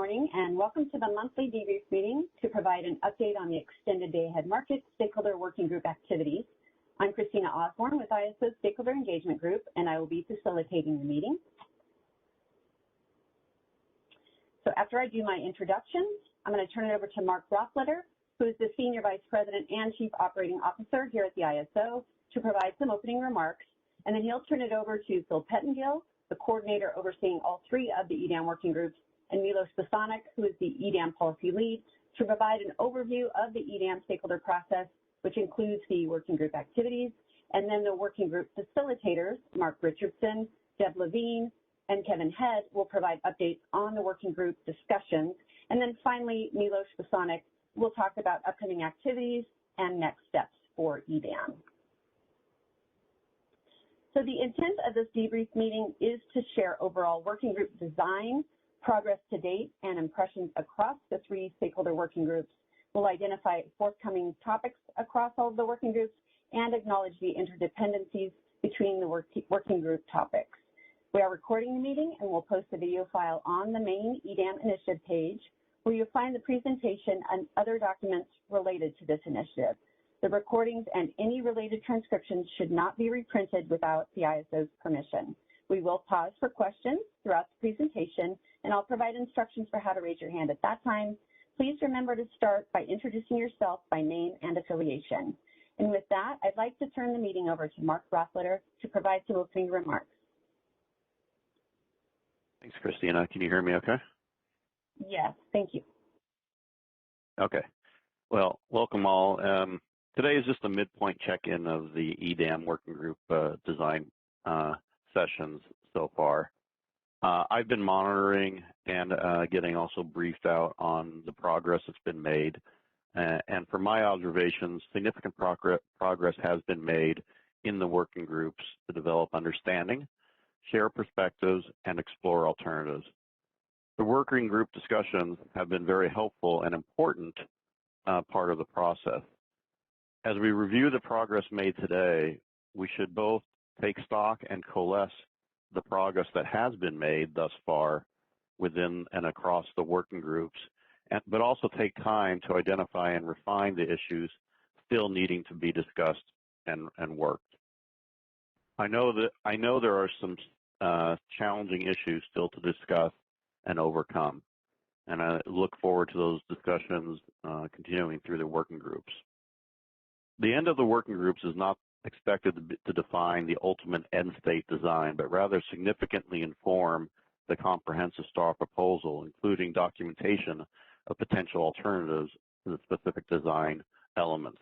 morning and welcome to the monthly debrief meeting to provide an update on the extended day ahead market stakeholder working group activities. I'm Christina Osborne with ISO Stakeholder Engagement Group and I will be facilitating the meeting. So after I do my introductions, I'm going to turn it over to Mark Rothletter, who is the Senior Vice President and Chief Operating Officer here at the ISO, to provide some opening remarks, and then he'll turn it over to Phil Pettingell, the coordinator overseeing all three of the EDAM working groups, and Milos Basanic, who is the EDAM policy lead, to provide an overview of the EDAM stakeholder process, which includes the working group activities, and then the working group facilitators, Mark Richardson, Deb Levine, and Kevin Head, will provide updates on the working group discussions. And then finally, Milos Basanic will talk about upcoming activities and next steps for EDAM. So the intent of this debrief meeting is to share overall working group design, progress to date, and impressions across the three stakeholder working groups. We'll identify forthcoming topics across all of the working groups and acknowledge the interdependencies between the working group topics. We are recording the meeting and we'll post a video file on the main EDAM initiative page where you'll find the presentation and other documents related to this initiative. The recordings and any related transcriptions should not be reprinted without the ISO's permission. We will pause for questions throughout the presentation, and I'll provide instructions for how to raise your hand at that time. Please remember to start by introducing yourself by name and affiliation. And with that, I'd like to turn the meeting over to Mark Rothletter to provide some opening remarks. Thanks, Christina. Can you hear me okay? Yes, thank you. Okay. Well, welcome all. Today is just a midpoint check-in of the EDAM working group design sessions so far. I've been monitoring and getting also briefed out on the progress that's been made. And from my observations, significant progress has been made in the working groups to develop understanding, share perspectives, and explore alternatives. The working group discussions have been very helpful and important part of the process. As we review the progress made today, we should both take stock and coalesce the progress that has been made thus far within and across the working groups, but also take time to identify and refine the issues still needing to be discussed and worked. I know there are some challenging issues still to discuss and overcome, and I look forward to those discussions continuing through the working groups. The end of the working groups is not expected to define the ultimate end state design, but rather significantly inform the comprehensive STAR proposal, including documentation of potential alternatives to the specific design elements.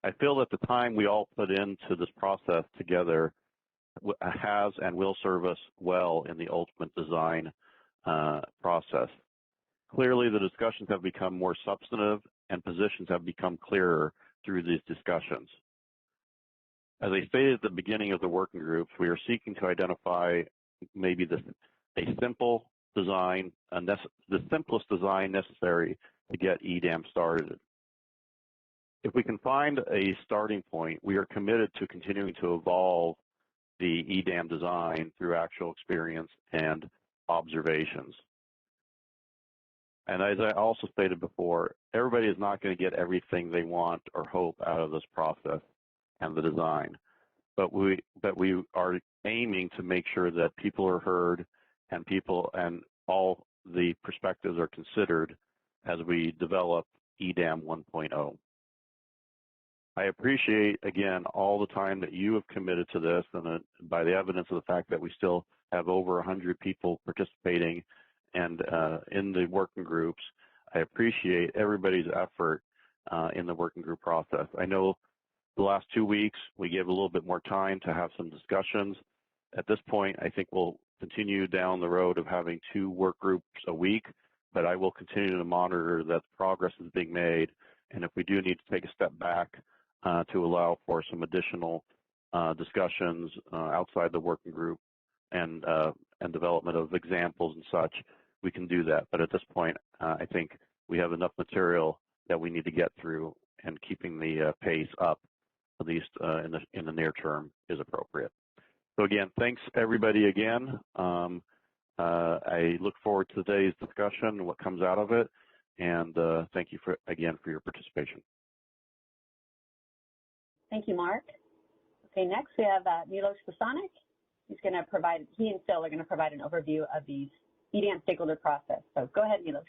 I feel that the time we all put into this process together has and will serve us well in the ultimate design process. Clearly, the discussions have become more substantive and positions have become clearer through these discussions. As I stated at the beginning of the working groups, we are seeking to identify maybe a simple design, the simplest design necessary to get EDAM started. If we can find a starting point, we are committed to continuing to evolve the EDAM design through actual experience and observations. And as I also stated before, everybody is not going to get everything they want or hope out of this process and the design, but we are aiming to make sure that people are heard and all the perspectives are considered as we develop EDAM 1.0. I appreciate, again, all the time that you have committed to this, and by the evidence of the fact that we still have over 100 people participating and in the working groups, I appreciate everybody's effort in the working group process. I know the last 2 weeks we gave a little bit more time to have some discussions. At this point, I think we'll continue down the road of having 2 work groups a week, but I will continue to monitor that progress is being made, and if we do need to take a step back to allow for some additional discussions outside the working group and development of examples and such, we can do that. But at this point, I think we have enough material that we need to get through, and keeping the pace up, at least in the near term, is appropriate. So again, thanks everybody again. I look forward to today's discussion and what comes out of it, and thank you again for your participation. Thank you, Mark. Okay, next we have Milos Bosanic. He and Phil are going to provide an overview of the EDAM stakeholder process. So go ahead, Milos.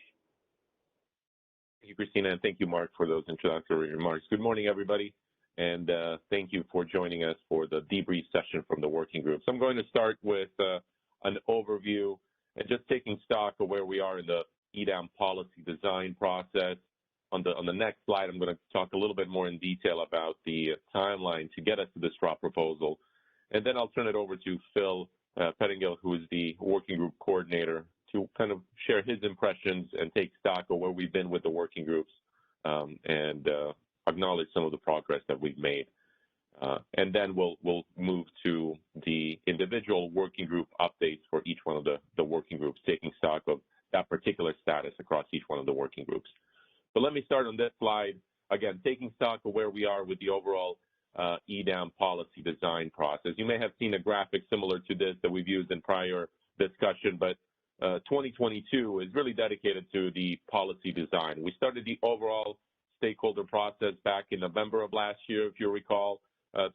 Thank you, Christina, and thank you, Mark, for those introductory remarks. Good morning, everybody, and thank you for joining us for the debrief session from the working group. So I'm going to start with an overview and just taking stock of where we are in the EDAM policy design process. On the next slide, I'm going to talk a little bit more in detail about the timeline to get us to the straw proposal. And then I'll turn it over to Phil Pettingell, who is the working group coordinator, to kind of share his impressions and take stock of where we've been with the working groups and acknowledge some of the progress that we've made. And then we'll move to the individual working group updates for each one of the working groups, taking stock of that particular status across each one of the working groups. So let me start on this slide, again, taking stock of where we are with the overall EDAM policy design process. You may have seen a graphic similar to this that we've used in prior discussion, but 2022 is really dedicated to the policy design. We started the overall stakeholder process back in November of last year, if you recall,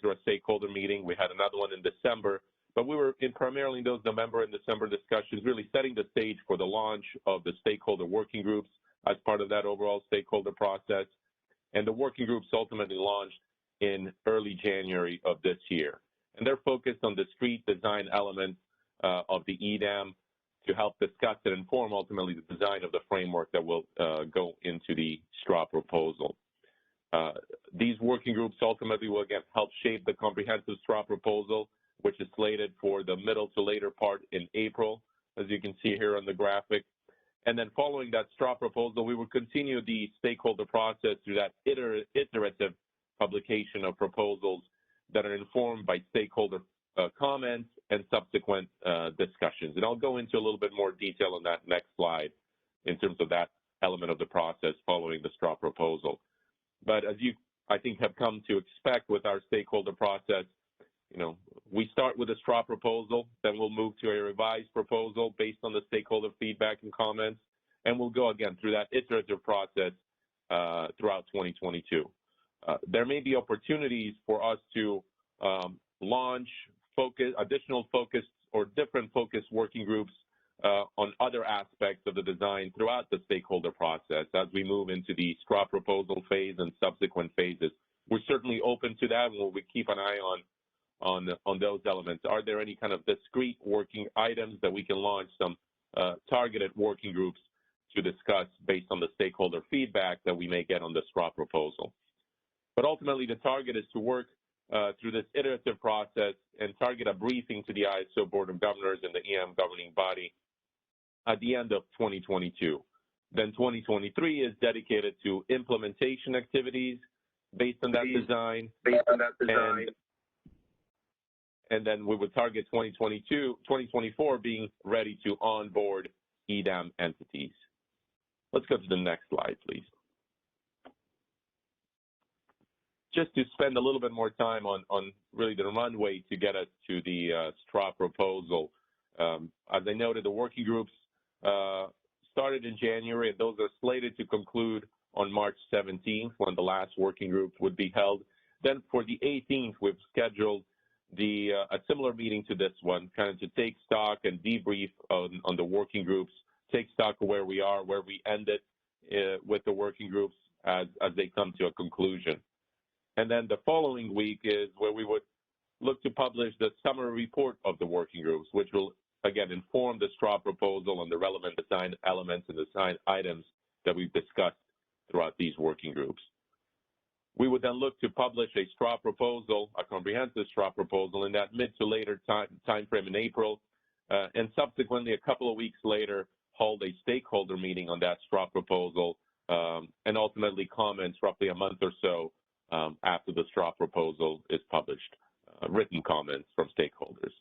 through a stakeholder meeting. We had another one in December, but we were primarily in those November and December discussions really setting the stage for the launch of the stakeholder working groups as part of that overall stakeholder process. And the working groups ultimately launched in early January of this year. And they're focused on discrete design elements of the EDAM to help discuss and inform ultimately the design of the framework that will go into the straw proposal. These working groups ultimately will again help shape the comprehensive straw proposal, which is slated for the middle to later part in April, as you can see here on the graphic. And then following that straw proposal, we will continue the stakeholder process through that iterative publication of proposals that are informed by stakeholder comments and subsequent discussions. And I'll go into a little bit more detail on that next slide in terms of that element of the process following the straw proposal. But as you, I think, have come to expect with our stakeholder process, we start with a straw proposal, then we'll move to a revised proposal based on the stakeholder feedback and comments, and we'll go again through that iterative process throughout 2022. There may be opportunities for us to launch additional focus or different focus working groups on other aspects of the design throughout the stakeholder process as we move into the straw proposal phase and subsequent phases. We're certainly open to that, and we'll keep an eye on those elements. Are there any kind of discrete working items that we can launch some targeted working groups to discuss based on the stakeholder feedback that we may get on the straw proposal? But ultimately, the target is to work through this iterative process and target a briefing to the ISO Board of Governors and the EM governing body at the end of 2022. Then 2023 is dedicated to implementation activities based on that design. And then we would target 2024 being ready to onboard EDAM entities. Let's go to the next slide, please. Just to spend a little bit more time on really the runway to get us to the straw proposal. As I noted, the working groups started in January, and those are slated to conclude on March 17th when the last working group would be held. Then for the 18th, we've scheduled a similar meeting to this one, kind of to take stock and debrief on the working groups, take stock of where we are, where we ended with the working groups as they come to a conclusion. And then the following week is where we would look to publish the summary report of the working groups, which will, again, inform the straw proposal on the relevant design elements and design items that we've discussed throughout these working groups. We would then look to publish a straw proposal, a comprehensive straw proposal, in that mid to later time frame in April, and subsequently, a couple of weeks later, hold a stakeholder meeting on that straw proposal, and ultimately comments roughly a month or so after the straw proposal is published, written comments from stakeholders.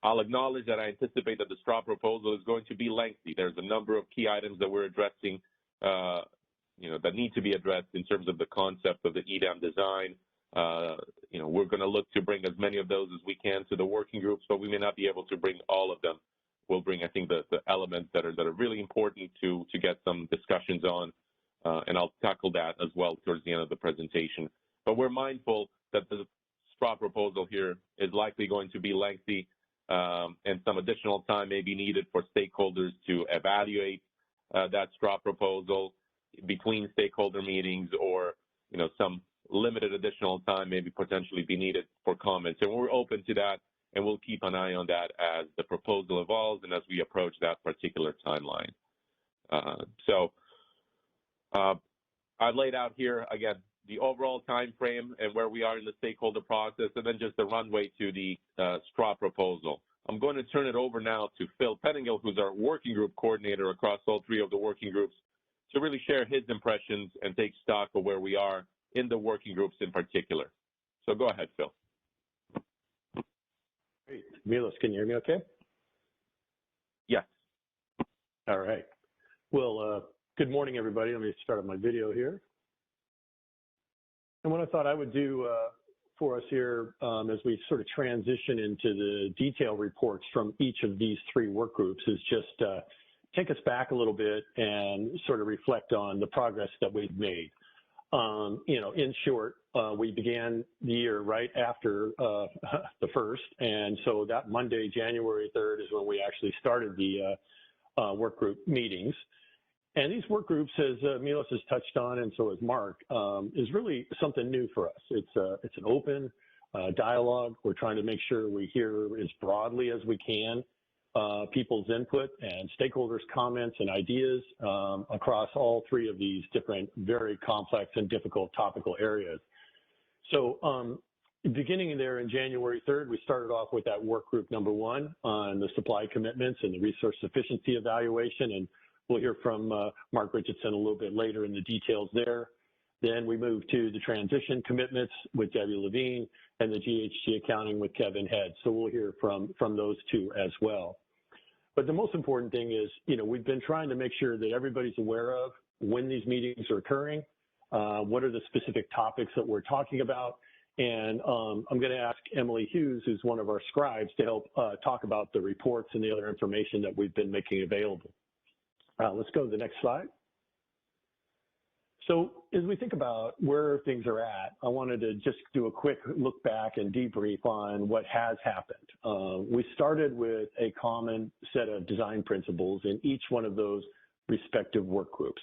I'll acknowledge that I anticipate that the straw proposal is going to be lengthy. There's a number of key items that we're addressing, that need to be addressed in terms of the concept of the EDAM design. We're going to look to bring as many of those as we can to the working groups, but we may not be able to bring all of them we'll bring, I think, the elements that are really important to get some discussions on, and I'll tackle that as well towards the end of the presentation. But we're mindful that the straw proposal here is likely going to be lengthy, and some additional time may be needed for stakeholders to evaluate that straw proposal between stakeholder meetings, or some limited additional time maybe potentially be needed for comments. And we're open to that, and we'll keep an eye on that as the proposal evolves and as we approach that particular timeline. I've laid out here, again, the overall time frame and where we are in the stakeholder process, and then just the runway to the straw proposal. I'm going to turn it over now to Phil Pettingell, who's our working group coordinator across all three of the working groups, to really share his impressions and take stock of where we are in the working groups in particular. So go ahead, Phil. Great. Milos, can you hear me okay? Yes. All right. Well, good morning, everybody. Let me start up my video here. And what I thought I would do for us here as we sort of transition into the detailed reports from each of these three work groups is just take us back a little bit and sort of reflect on the progress that we've made. In short, we began the year right after the first, and so that Monday, January 3rd, is when we actually started the work group meetings. And these work groups, as Milos has touched on, and so has Mark, is really something new for us. It's an open dialogue. We're trying to make sure we hear as broadly as we can people's input and stakeholders' comments and ideas across all three of these different, very complex and difficult topical areas. So beginning there in January 3rd, we started off with that work group number 1 on the supply commitments and the resource sufficiency evaluation, and we'll hear from Mark Richardson a little bit later in the details there. Then we moved to the transition commitments with Deb Levine and the GHG accounting with Kevin Head. So we'll hear from those two as well. But the most important thing is, we've been trying to make sure that everybody's aware of when these meetings are occurring, what are the specific topics that we're talking about. And I'm going to ask Emily Hughes, who's one of our scribes, to help talk about the reports and the other information that we've been making available. Let's go to the next slide. So as we think about where things are at, I wanted to just do a quick look back and debrief on what has happened. We started with a common set of design principles in each one of those respective work groups.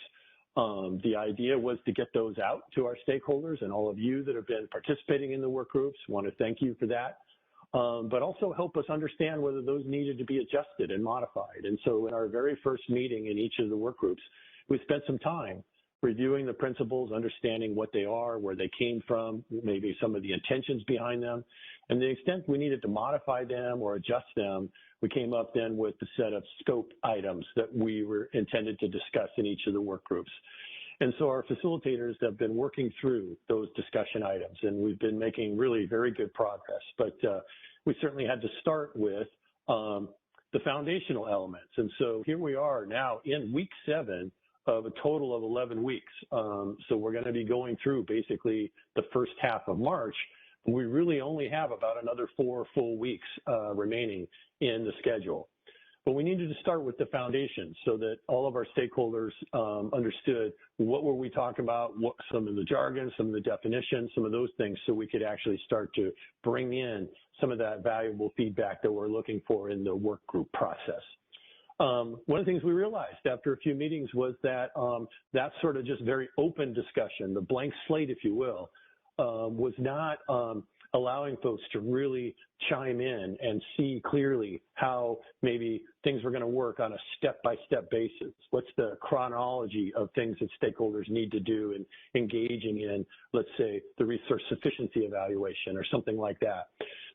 The idea was to get those out to our stakeholders and all of you that have been participating in the work groups. I want to thank you for that. But also help us understand whether those needed to be adjusted and modified. And so in our very first meeting in each of the work groups, we spent some time reviewing the principles, understanding what they are, where they came from, maybe some of the intentions behind them. And the extent we needed to modify them or adjust them, we came up then with the set of scope items that we were intended to discuss in each of the work groups. And so our facilitators have been working through those discussion items, and we've been making really very good progress. But we certainly had to start with the foundational elements. And so here we are now in week 7 of a total of 11 weeks. So we're going to be going through basically the first half of March. We really only have about another 4 full weeks remaining in the schedule. But we needed to start with the foundation so that all of our stakeholders understood what were we talking about, what some of the jargon, some of the definitions, some of those things, so we could actually start to bring in some of that valuable feedback that we're looking for in the work group process. One of the things we realized after a few meetings was that that sort of just very open discussion, the blank slate, if you will, was not allowing folks to really chime in and see clearly how maybe things were going to work on a step-by-step basis. What's the chronology of things that stakeholders need to do in engaging in, let's say, the resource sufficiency evaluation or something like that.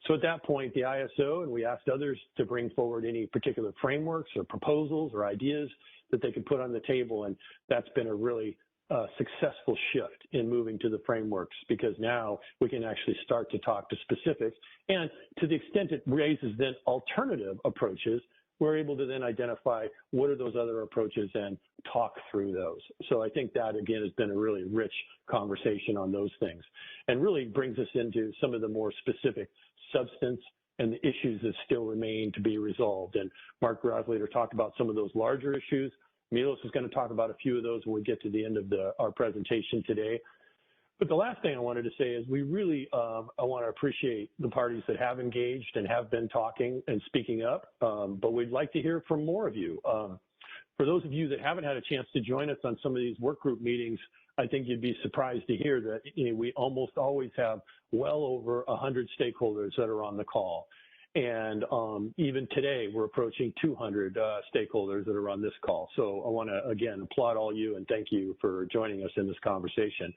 So at that point, the ISO, and we asked others to bring forward any particular frameworks or proposals or ideas that they could put on the table, and that's been a really successful shift in moving to the frameworks, because now we can actually start to talk to specifics, and to the extent it raises then alternative approaches, we're able to then identify what are those other approaches and talk through those. So I think that, again, has been a really rich conversation on those things, and really brings us into some of the more specific substance and the issues that still remain to be resolved. And Mark Grosslater talked about some of those larger issues. Milos is going to talk about a few of those when we get to the end of our presentation today. But the last thing I wanted to say is we really, I want to appreciate the parties that have engaged and have been talking and speaking up, but we'd like to hear from more of you. For those of you that haven't had a chance to join us on some of these work group meetings, I think you'd be surprised to hear that we almost always have well over 100 stakeholders that are on the call. And even today, we're approaching 200 stakeholders that are on this call. So I want to, again, applaud all you and thank you for joining us in this conversation.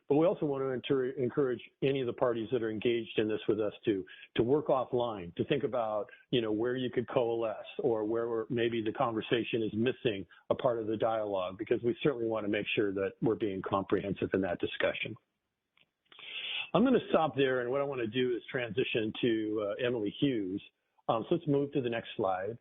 But we also want to encourage any of the parties that are engaged in this with us to work offline, to think about, where you could coalesce or where maybe the conversation is missing a part of the dialogue, because we certainly want to make sure that we're being comprehensive in that discussion. I'm going to stop there, and what I want to do is transition to Emily Hughes. So let's move to the next slide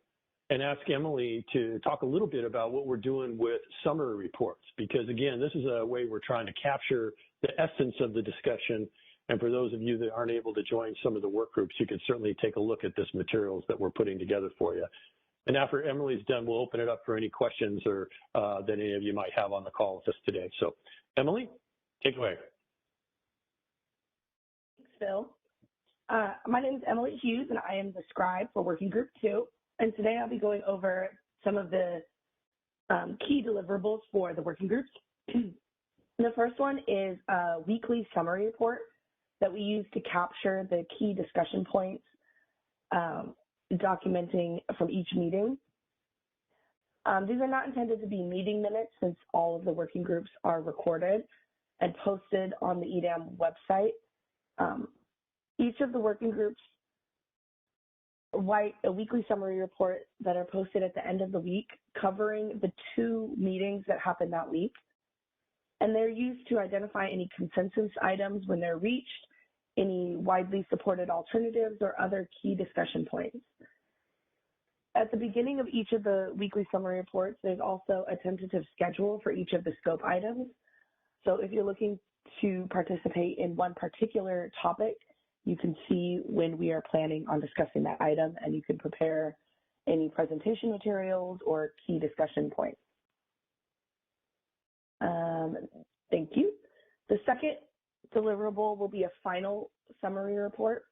and ask Emily to talk a little bit about what we're doing with summary reports, because again, this is a way we're trying to capture the essence of the discussion. And for those of you that aren't able to join some of the work groups, you can certainly take a look at this materials that we're putting together for you. And after Emily's done, we'll open it up for any questions or that any of you might have on the call with us today. So Emily, take it away. Thanks, Phil. My name is Emily Hughes, and I am the scribe for Working Group 2. And today I'll be going over some of the key deliverables for the working groups. The first one is a weekly summary report that we use to capture the key discussion points, documenting from each meeting. These are not intended to be meeting minutes, since all of the working groups are recorded and posted on the EDAM website. Each of the working groups write a weekly summary report that are posted at the end of the week, covering the 2 meetings that happened that week. And they're used to identify any consensus items when they're reached, any widely supported alternatives, or other key discussion points. At the beginning of each of the weekly summary reports, there's also a tentative schedule for each of the scope items. So if you're looking to participate in one particular topic, you can see when we are planning on discussing that item, and you can prepare any presentation materials or key discussion points. Thank you. The second deliverable will be a final summary report.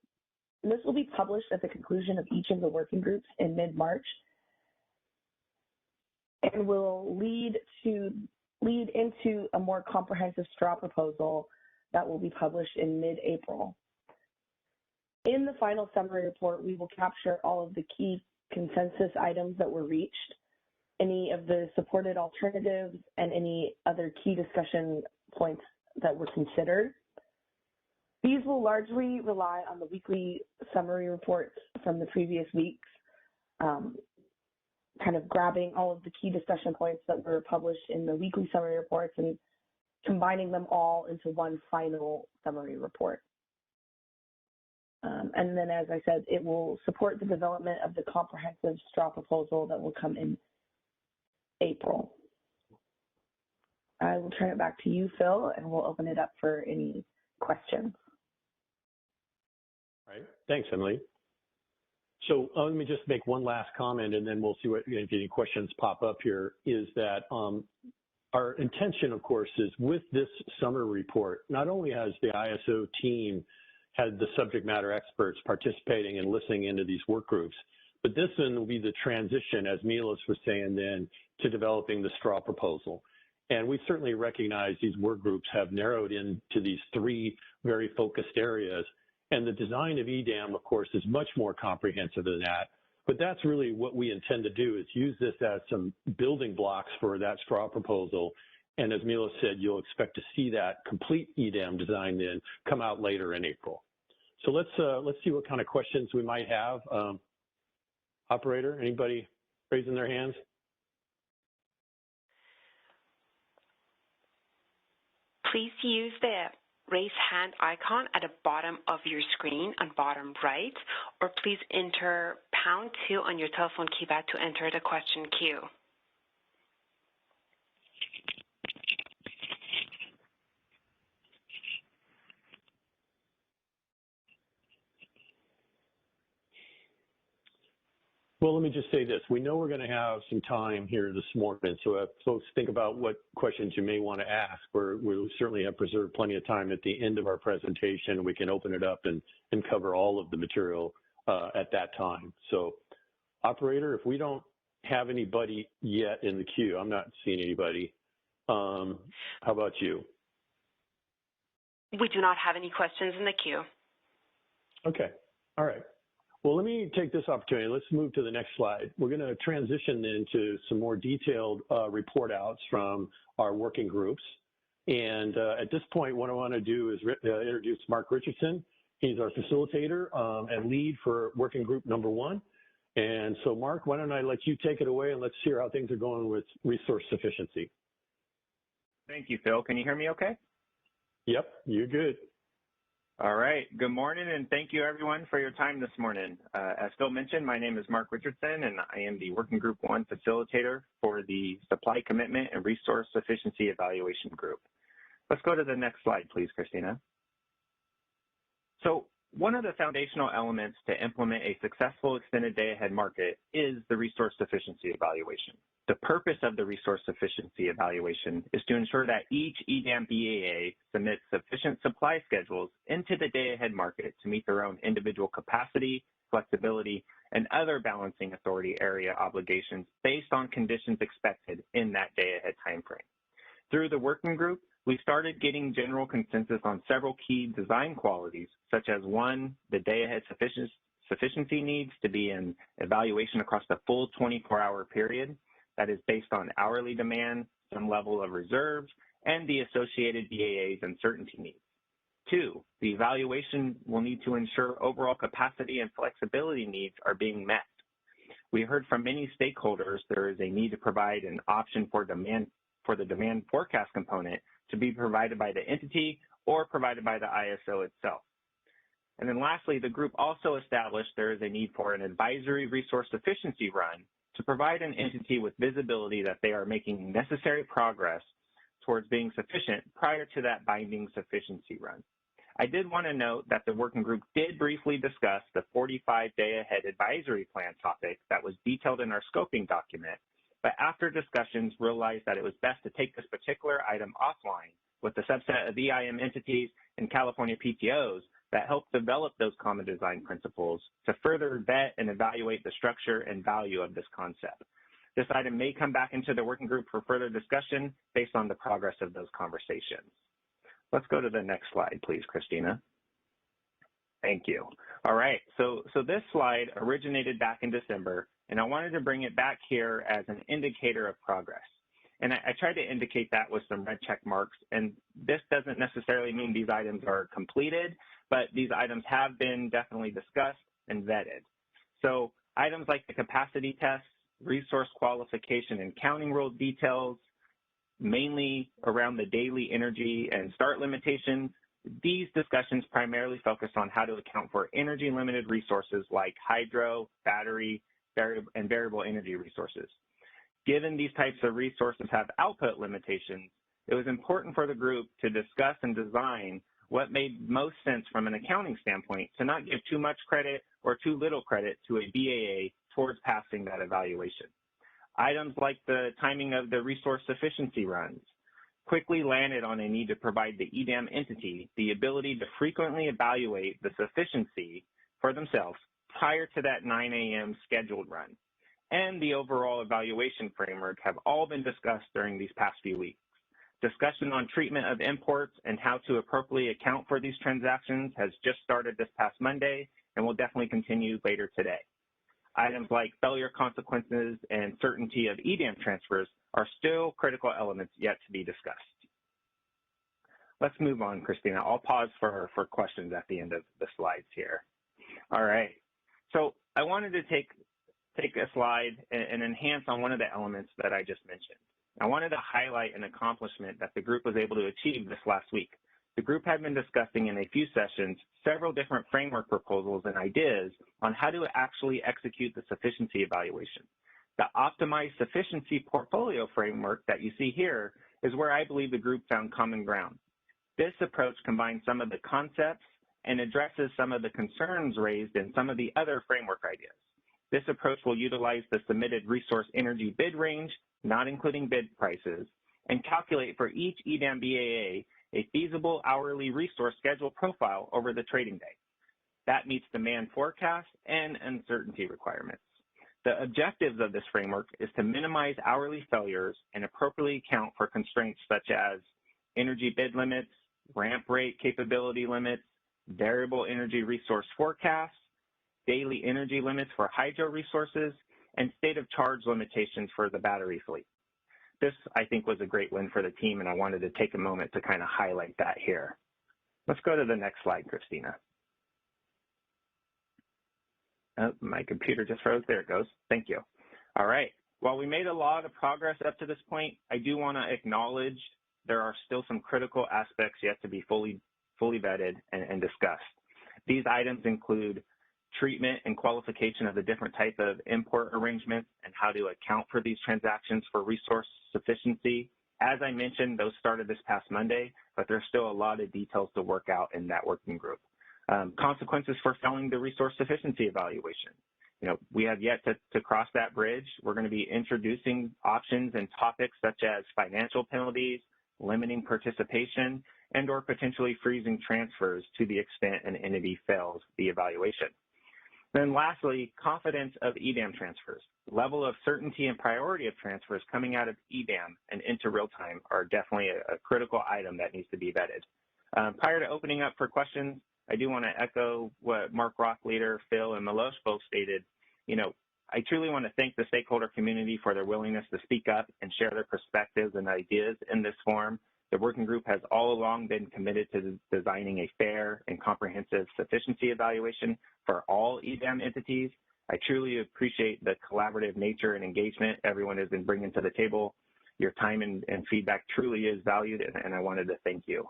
And this will be published at the conclusion of each of the working groups in mid-March, and will lead into a more comprehensive straw proposal that will be published in mid-April. In the final summary report, we will capture all of the key consensus items that were reached, any of the supported alternatives, and any other key discussion points that were considered. These will largely rely on the weekly summary reports from the previous weeks, kind of grabbing all of the key discussion points that were published in the weekly summary reports and combining them all into one final summary report. And then, as I said, it will support the development of the comprehensive straw proposal that will come in April. I will turn it back to you, Phil, and we'll open it up for any questions. All right. Thanks, Emily. So let me just make one last comment, and then we'll see if any questions pop up here, is that our intention, of course, is with this summary report, not only has the ISO team had the subject matter experts participating and listening into these work groups, but this then will be the transition, as Milos was saying then, to developing the straw proposal. And we certainly recognize these work groups have narrowed into these 3 very focused areas. And the design of EDAM, of course, is much more comprehensive than that. But that's really what we intend to do, is use this as some building blocks for that straw proposal. And as Milos said, you'll expect to see that complete EDAM design then come out later in April. So let's see what kind of questions we might have. Operator, anybody raising their hands? Please use the raise hand icon at the bottom of your screen on bottom right, or please enter #2 on your telephone keypad to enter the question queue. Well, let me just say this. We know we're going to have some time here this morning, so if folks think about what questions you may want to ask, we'll certainly have preserved plenty of time at the end of our presentation. We can open it up and cover all of the material at that time. So, operator, if we don't have anybody yet in the queue, I'm not seeing anybody. How about you? We do not have any questions in the queue. Okay. All right. Well, let me take this opportunity. Let's move to the next slide. We're going to transition into some more detailed report outs from our working groups. And at this point, what I want to do is introduce Mark Richardson. He's our facilitator and lead for working group number 1. And so, Mark, why don't I let you take it away and let's hear how things are going with resource sufficiency. Thank you, Phil. Can you hear me okay? Yep, you're good. All right. Good morning, and thank you, everyone, for your time this morning. As Phil mentioned, my name is Mark Richardson, and I am the Working Group 1 facilitator for the Supply Commitment and Resource Sufficiency Evaluation Group. Let's go to the next slide, please, Christina. So one of the foundational elements to implement a successful extended day-ahead market is the resource sufficiency evaluation. The purpose of the resource sufficiency evaluation is to ensure that each EDAM BAA submits sufficient supply schedules into the day-ahead market to meet their own individual capacity, flexibility, and other balancing authority area obligations based on conditions expected in that day-ahead timeframe. Through the working group, we started getting general consensus on several key design qualities, such as 1, the day-ahead sufficiency needs to be an evaluation across the full 24-hour period. That is based on hourly demand, some level of reserves, and the associated BAA's uncertainty needs. 2, the evaluation will need to ensure overall capacity and flexibility needs are being met. We heard from many stakeholders there is a need to provide an option for the demand forecast component to be provided by the entity or provided by the ISO itself. And then lastly, the group also established there is a need for an advisory resource efficiency run to provide an entity with visibility that they are making necessary progress towards being sufficient prior to that binding sufficiency run. I did want to note that the working group did briefly discuss the 45-day-ahead advisory plan topic that was detailed in our scoping document, but after discussions realized that it was best to take this particular item offline with the subset of EIM entities and California PTOs that help develop those common design principles to further vet and evaluate the structure and value of this concept. This item may come back into the working group for further discussion based on the progress of those conversations. Let's go to the next slide, please, Christina. Thank you. All right, so this slide originated back in December, and I wanted to bring it back here as an indicator of progress. And I tried to indicate that with some red check marks, and this doesn't necessarily mean these items are completed, but these items have been definitely discussed and vetted. So items like the capacity tests, resource qualification and counting rule details, mainly around the daily energy and start limitations, these discussions primarily focus on how to account for energy limited resources like hydro, battery, and variable energy resources. Given these types of resources have output limitations, it was important for the group to discuss and design what made most sense from an accounting standpoint to not give too much credit or too little credit to a BAA towards passing that evaluation. Items like the timing of the resource sufficiency runs quickly landed on a need to provide the EDAM entity the ability to frequently evaluate the sufficiency for themselves prior to that 9 a.m. scheduled run. And the overall evaluation framework have all been discussed during these past few weeks. Discussion on treatment of imports and how to appropriately account for these transactions has just started this past Monday and will definitely continue later today. Items like failure consequences and certainty of EDAM transfers are still critical elements yet to be discussed. Let's move on, Christina. I'll pause for questions at the end of the slides here. All right. So I wanted to take a slide and enhance on one of the elements that I just mentioned. I wanted to highlight an accomplishment that the group was able to achieve this last week. The group had been discussing in a few sessions several different framework proposals and ideas on how to actually execute the sufficiency evaluation. The optimized sufficiency portfolio framework that you see here is where I believe the group found common ground. This approach combines some of the concepts and addresses some of the concerns raised in some of the other framework ideas. This approach will utilize the submitted resource energy bid range, not including bid prices, and calculate for each EDAM BAA a feasible hourly resource schedule profile over the trading day. That meets demand forecast and uncertainty requirements. The objectives of this framework is to minimize hourly failures and appropriately account for constraints such as energy bid limits, ramp rate capability limits, variable energy resource forecasts, daily energy limits for hydro resources, and state of charge limitations for the battery fleet. This, I think, was a great win for the team, and I wanted to take a moment to kind of highlight that here. Let's go to the next slide, Christina. Oh, my computer just froze. There it goes. Thank you. All right. While we made a lot of progress up to this point, I do want to acknowledge there are still some critical aspects yet to be fully vetted and discussed. These items include treatment and qualification of the different type of import arrangements and how to account for these transactions for resource sufficiency. As I mentioned, those started this past Monday, but there's still a lot of details to work out in that working group. Consequences for failing the resource sufficiency evaluation. You know, we have yet to cross that bridge. We're going to be introducing options and topics such as financial penalties, limiting participation, and or potentially freezing transfers to the extent an entity fails the evaluation. Then lastly, confidence of EDAM transfers. Level of certainty and priority of transfers coming out of EDAM and into real time are definitely a critical item that needs to be vetted. Prior to opening up for questions, I do want to echo what Mark Rockleader, Phil, and Milosh both stated. You know, I truly want to thank the stakeholder community for their willingness to speak up and share their perspectives and ideas in this forum. The working group has all along been committed to designing a fair and comprehensive sufficiency evaluation for all EDAM entities. I truly appreciate the collaborative nature and engagement everyone has been bringing to the table. Your time and feedback truly is valued, and I wanted to thank you.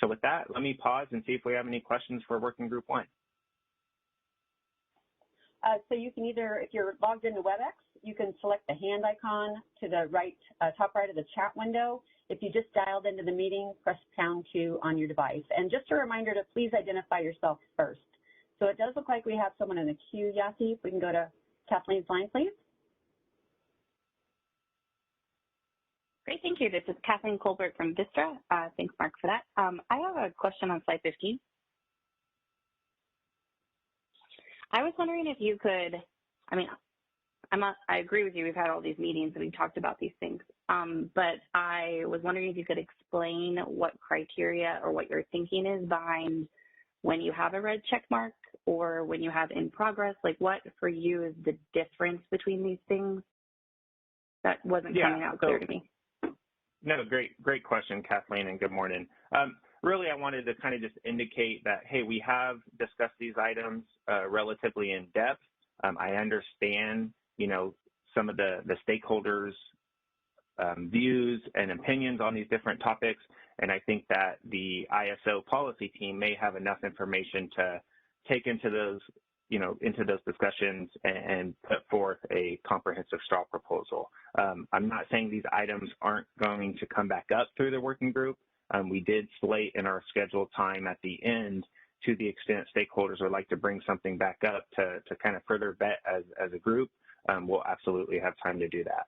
So with that, let me pause and see if we have any questions for Working Group 1. So you can either, if you're logged into WebEx, you can select the hand icon to the right, top right of the chat window. If you just dialed into the meeting, press #2 on your device. And just a reminder to please identify yourself first. So it does look like we have someone in the queue, Yasi. If we can go to Kathleen's line, please. Great, thank you. This is Kathleen Colbert from Vistra. Thanks, Mark, for that. I have a question on slide 15. I was wondering if you could, I mean, I agree with you. We've had all these meetings and we talked about these things. But I was wondering if you could explain what criteria or what your thinking is behind when you have a red check mark or when you have in progress. Like, what for you is the difference between these things? That wasn't coming out clear to me. No, great question, Kathleen, and good morning. Really, I wanted to kind of just indicate that, hey, we have discussed these items relatively in depth. I understand, you know, some of the stakeholders' views and opinions on these different topics, and I think that the ISO policy team may have enough information to take into those, you know, into those discussions and put forth a comprehensive straw proposal. I'm not saying these items aren't going to come back up through the working group. We did slate in our scheduled time at the end to the extent stakeholders would like to bring something back up to kind of further vet as a group. We'll absolutely have time to do that.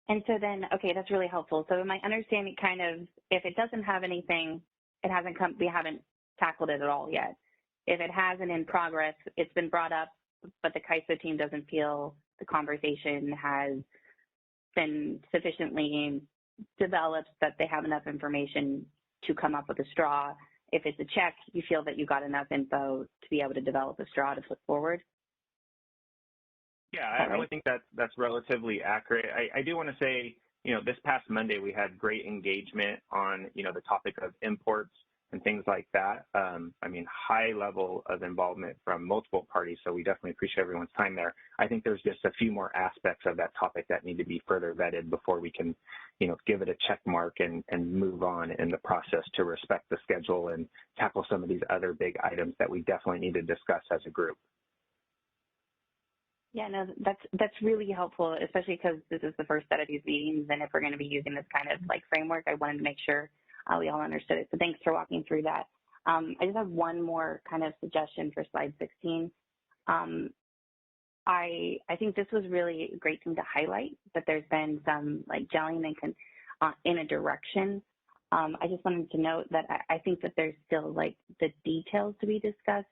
And so then, okay, that's really helpful. So my understanding kind of, if it doesn't have anything, it hasn't come, we haven't tackled it at all yet. If it has an in progress, it's been brought up, but the CAISO team doesn't feel the conversation has been sufficiently developed that they have enough information to come up with a straw. If it's a check, you feel that you got enough info to be able to develop a straw to flip forward? Yeah, I would think that's relatively accurate. I do want to say, you know, this past Monday we had great engagement on, you know, the topic of imports and things like that. I mean, high level of involvement from multiple parties, so we definitely appreciate everyone's time there. I think there's just a few more aspects of that topic that need to be further vetted before we can, you know, give it a check mark and move on in the process to respect the schedule and tackle some of these other big items that we definitely need to discuss as a group. Yeah, no, that's really helpful, especially because this is the first set of these meetings, and if we're going to be using this kind of like framework, I wanted to make sure we all understood it. So thanks for walking through that. I just have one more kind of suggestion for slide 16. I think this was really a great thing to highlight, that there's been some like gelling in a direction. I just wanted to note that I think that there's still like the details to be discussed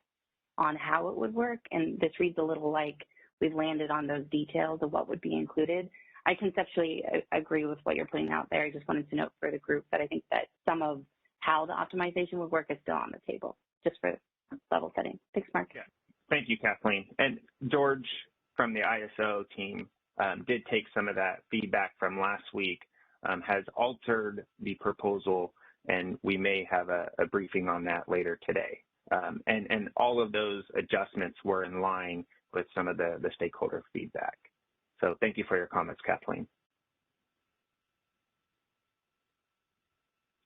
on how it would work, and this reads a little like we've landed on those details of what would be included. I conceptually agree with what you're putting out there. I just wanted to note for the group that I think that some of how the optimization would work is still on the table, just for level setting. Thanks, Mark. Yeah. Thank you, Kathleen. And George from the ISO team did take some of that feedback from last week, has altered the proposal, and we may have a briefing on that later today. And all of those adjustments were in line with some of the stakeholder feedback. So thank you for your comments, Kathleen.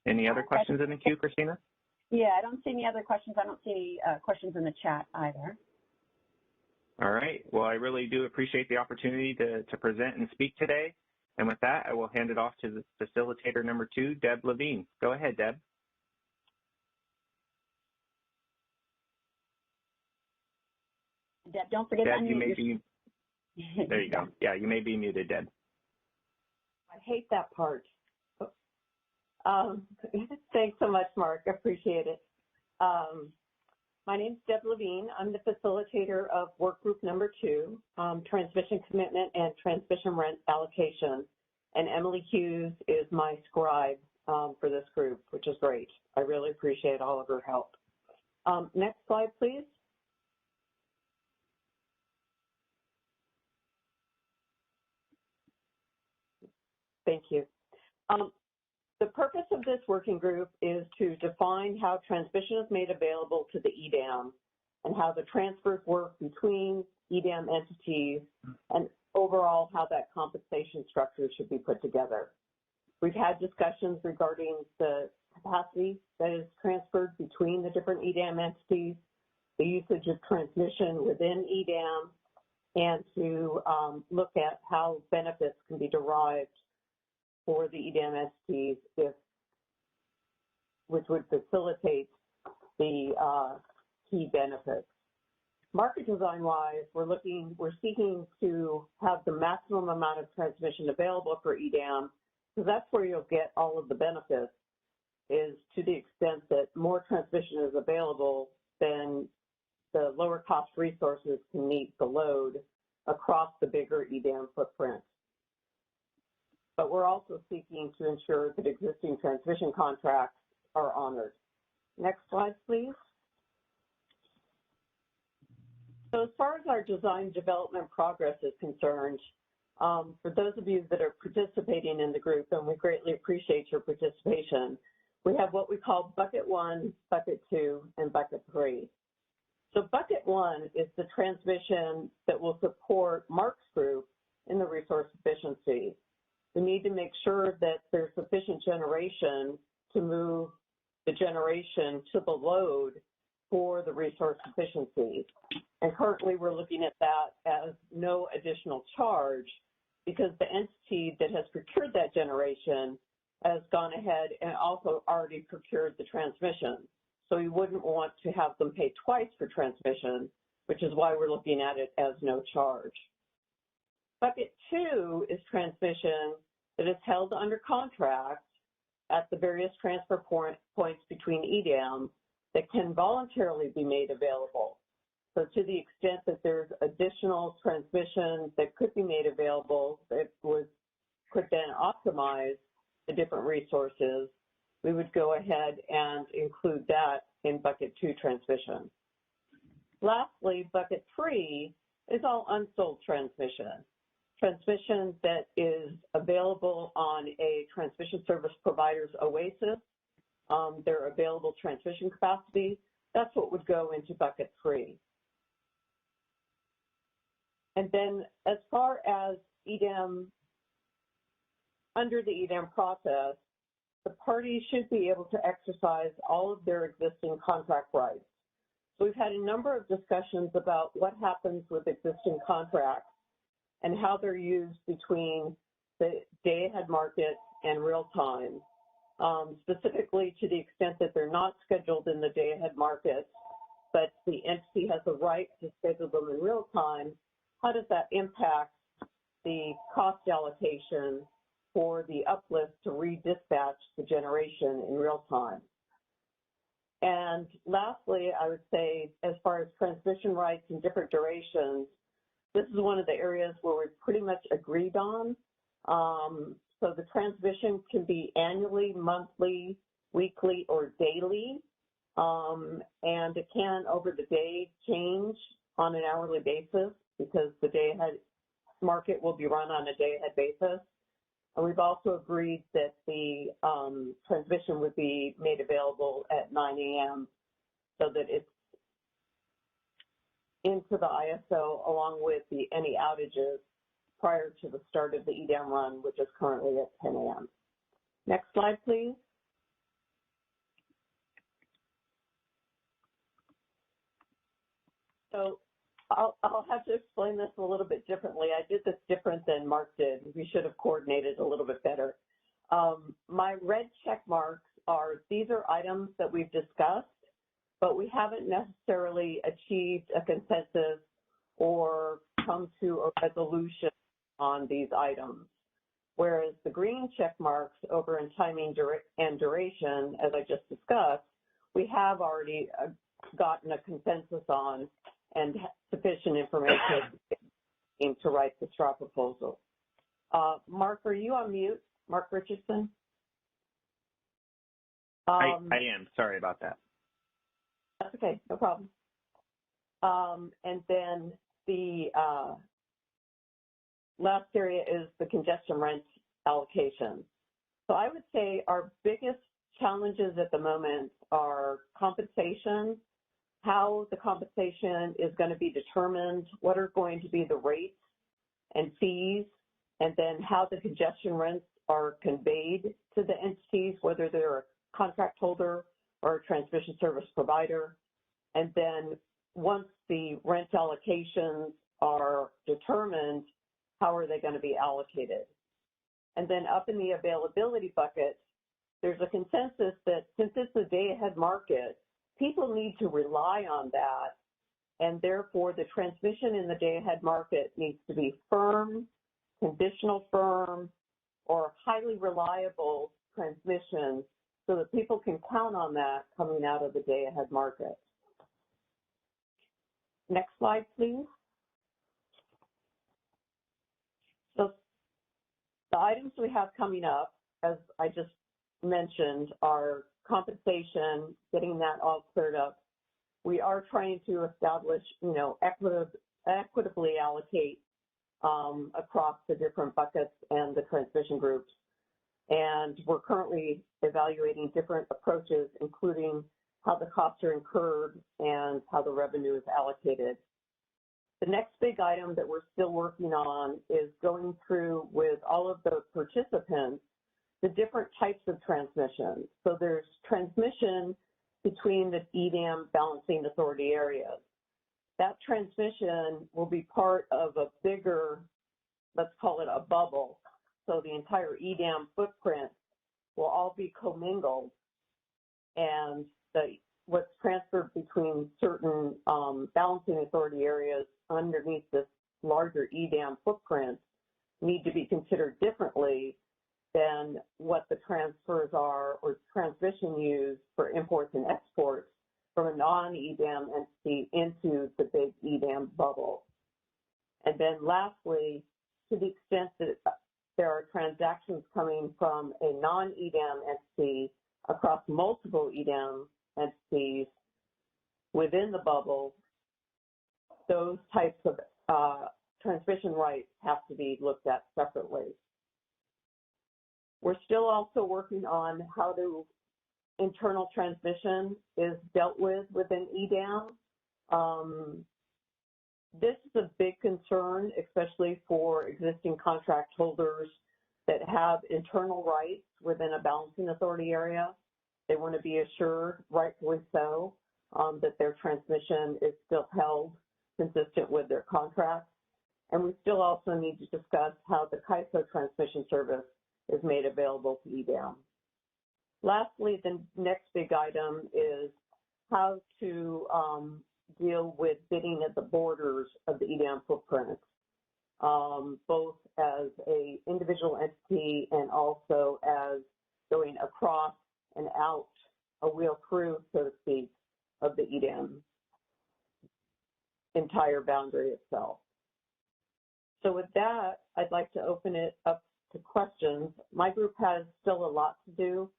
Any other questions in the queue, Christina? Yeah, I don't see any other questions. I don't see any questions in the chat either. All right. Well, I really do appreciate the opportunity to present and speak today. And with that, I will hand it off to the facilitator number 2, Deb Levine. Go ahead, Deb. Deb, don't forget to unmute. You may be. There you go. Yeah, you may be muted, Deb. I hate that part. Thanks so much, Mark. I appreciate it. My name is Deb Levine. I'm the facilitator of work group number 2, transmission commitment and transmission rent allocation. And Emily Hughes is my scribe for this group, which is great. I really appreciate all of her help. Next slide, please. Thank you. The purpose of this working group is to define how transmission is made available to the EDAM and how the transfers work between EDAM entities and overall how that compensation structure should be put together. We've had discussions regarding the capacity that is transferred between the different EDAM entities, the usage of transmission within EDAM, and to look at how benefits can be derived for the EDAM entities, which would facilitate the key benefits. Market design-wise, we're seeking to have the maximum amount of transmission available for EDAM, because that's where you'll get all of the benefits, is to the extent that more transmission is available, then the lower cost resources can meet the load across the bigger EDAM footprint. But we're also seeking to ensure that existing transmission contracts are honored. Next slide, please. So as far as our design development progress is concerned, for those of you that are participating in the group, and we greatly appreciate your participation, we have what we call Bucket 1, Bucket 2, and Bucket 3. So Bucket 1 is the transmission that will support Mark's group in the resource efficiency. We need to make sure that there's sufficient generation to move the generation to the load for the resource efficiency. And currently we're looking at that as no additional charge because the entity that has procured that generation has gone ahead and also already procured the transmission. So we wouldn't want to have them pay twice for transmission, which is why we're looking at it as no charge. Bucket 2 is transmission that is held under contract at the various transfer points between EDAM that can voluntarily be made available. So to the extent that there's additional transmission that could be made available that could then optimize the different resources, we would go ahead and include that in Bucket 2 transmission. Lastly, Bucket 3 is all unsold transmission. Transmission that is available on a transmission service provider's OASIS, their available transmission capacity, that's what would go into Bucket 3. And then as far as EDAM, under the EDAM process, the parties should be able to exercise all of their existing contract rights. So we've had a number of discussions about what happens with existing contracts and how they're used between the day-ahead market and real-time, specifically to the extent that they're not scheduled in the day-ahead market. but the entity has the right to schedule them in real time, how does that impact the cost allocation for the uplift to redispatch the generation in real time? And lastly, I would say, as far as transmission rights and different durations, this is one of the areas where we've pretty much agreed on. So the transmission can be annually, monthly, weekly, or daily. And it can, over the day, change on an hourly basis because the day-ahead market will be run on a day-ahead basis. And we've also agreed that the transmission would be made available at 9 a.m. so that it's into the ISO along with any outages prior to the start of the EDAM run, which is currently at 10 a.m. Next slide, please. So I'll have to explain this a little bit differently. I did this different than Mark did. We should have coordinated a little bit better. My red check marks these are items that we've discussed, but we haven't necessarily achieved a consensus or come to a resolution on these items. Whereas the green check marks over in timing and duration, as I just discussed, we have already gotten a consensus on and sufficient information to write the straw proposal. Mark, are you on mute? Mark Richardson? I am. Sorry about that. That's okay. No problem. And then the last area is the congestion rent allocation. So I would say our biggest challenges at the moment are compensation, how the compensation is going to be determined, what are going to be the rates and fees, and then how the congestion rents are conveyed to the entities, whether they're a contract holder or a transmission service provider. And then once the rent allocations are determined, how are they going to be allocated? And then up in the availability bucket, there's a consensus that since it's a day-ahead market, people need to rely on that, and therefore the transmission in the day-ahead market needs to be firm, conditional firm, or highly reliable transmission so that people can count on that coming out of the day-ahead market. Next slide, please. So the items we have coming up, as I just mentioned, are compensation, getting that all cleared up. We are trying to establish, equitably allocate across the different buckets and the transmission groups. And we're currently evaluating different approaches, including how the costs are incurred and how the revenue is allocated. The next big item that we're still working on is going through with all of the participants the different types of transmission. So there's transmission between the EDAM balancing authority areas. That transmission will be part of a bigger, let's call it a bubble. So the entire EDAM footprint will all be commingled, and what's transferred between certain balancing authority areas underneath this larger EDAM footprint need to be considered differently than what the transfers are or transmission used for imports and exports from a non-EDAM entity into the big EDAM bubble. And then lastly, to the extent that there are transactions coming from a non-EDAM entity across multiple EDAM entities within the bubble, those types of transmission rights have to be looked at separately. We're still also working on how internal transmission is dealt with within EDAM. This is a big concern, especially for existing contract holders that have internal rights within a balancing authority area. They want to be assured, rightfully so, that their transmission is still held consistent with their contracts. And we still also need to discuss how the CAISO transmission service is made available to EDAM. Lastly, the next big item is how to deal with bidding at the borders of the EDAM footprint, both as a individual entity and also as going across and out a wheel crew, so to speak, of the EDAM entire boundary itself. So with that, I'd like to open it up to questions. My group has still a lot to do.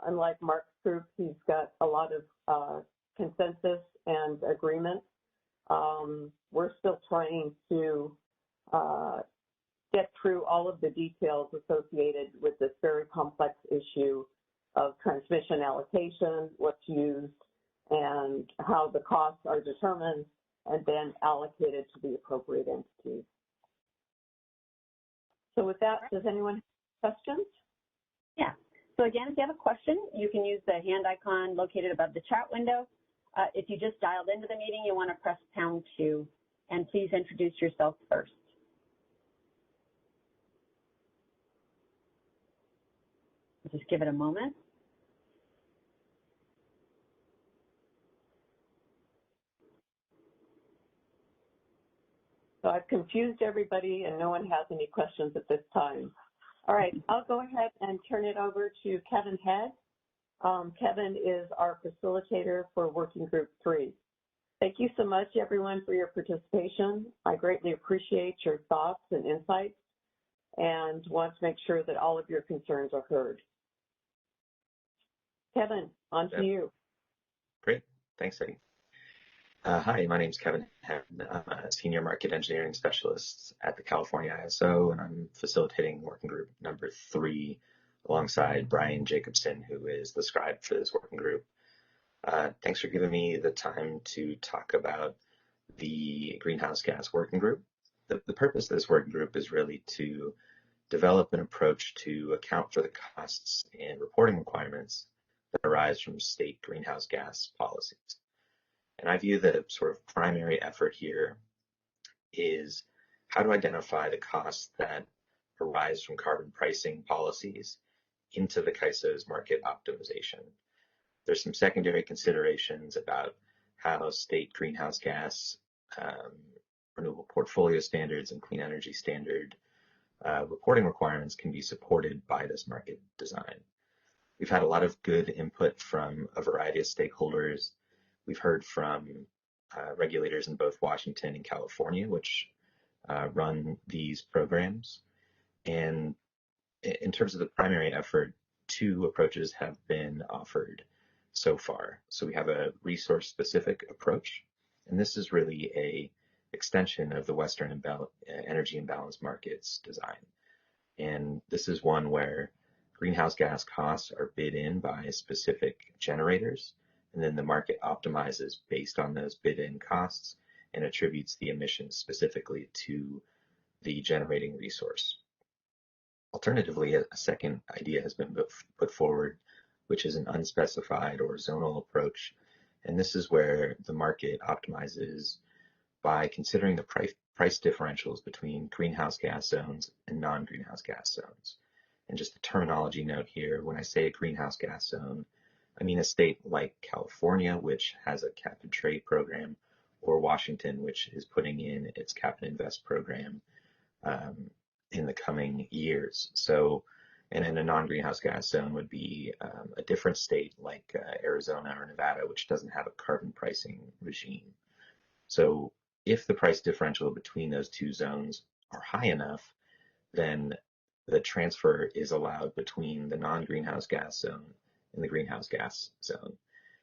Unlike Mark's group, he's got a lot of consensus and agreement. We're still trying to get through all of the details associated with this very complex issue of transmission allocation, what's used, and how the costs are determined and then allocated to the appropriate entities. So with that, does anyone have questions? Yeah. So again, if you have a question, you can use the hand icon located above the chat window. If you just dialed into the meeting, you want to press #2, and please introduce yourself first. Just give it a moment. So I've confused everybody and no one has any questions at this time. All right, I'll go ahead and turn it over to Kevin Head. Kevin is our facilitator for Working Group 3. Thank you so much, everyone, for your participation. I greatly appreciate your thoughts and insights and want to make sure that all of your concerns are heard. Kevin, on to you. Great. Thanks, Eddie. Hi, my name is Kevin Head. I'm a Senior Market Engineering Specialist at the California ISO, and I'm facilitating Working Group number 3 alongside Brian Jacobson, who is the scribe for this working group. Thanks for giving me the time to talk about the greenhouse gas working group. The purpose of this working group is really to develop an approach to account for the costs and reporting requirements that arise from state greenhouse gas policies. And I view the sort of primary effort here is how to identify the costs that arise from carbon pricing policies into the CAISO's market optimization. There's some secondary considerations about how state greenhouse gas, renewable portfolio standards, and clean energy standard reporting requirements can be supported by this market design. We've had a lot of good input from a variety of stakeholders. We've heard from regulators in both Washington and California, which run these programs. And in terms of the primary effort, 2 approaches have been offered so far. So we have a resource-specific approach, and this is really a extension of the Western energy imbalance markets design. And this is one where greenhouse gas costs are bid in by specific generators, and then the market optimizes based on those bid-in costs and attributes the emissions specifically to the generating resource. Alternatively, a second idea has been put forward, which is an unspecified or zonal approach, and this is where the market optimizes by considering the price differentials between greenhouse gas zones and non-greenhouse gas zones. And just a terminology note here, when I say a greenhouse gas zone, I mean a state like California, which has a cap and trade program, or Washington, which is putting in its cap and invest program in the coming years. So, and in a non-greenhouse gas zone would be a different state like Arizona or Nevada, which doesn't have a carbon pricing regime. So if the price differential between those 2 zones are high enough, then the transfer is allowed between the non-greenhouse gas zone and the greenhouse gas zone.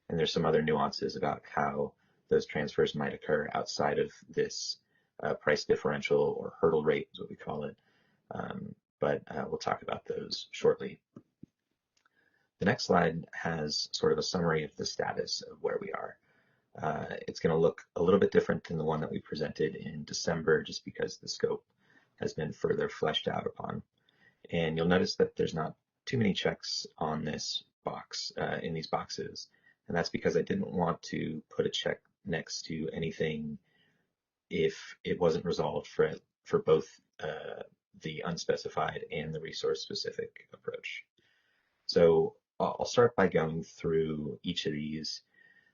And there's some other nuances about how those transfers might occur outside of this price differential or hurdle rate is what we call it. But we'll talk about those shortly. The next slide has sort of a summary of the status of where we are. It's going to look a little bit different than the one that we presented in December, just because the scope has been further fleshed out upon. And you'll notice that there's not too many checks on this box, in these boxes. And that's because I didn't want to put a check next to anything if it wasn't resolved for both the unspecified and the resource-specific approach. So I'll start by going through each of these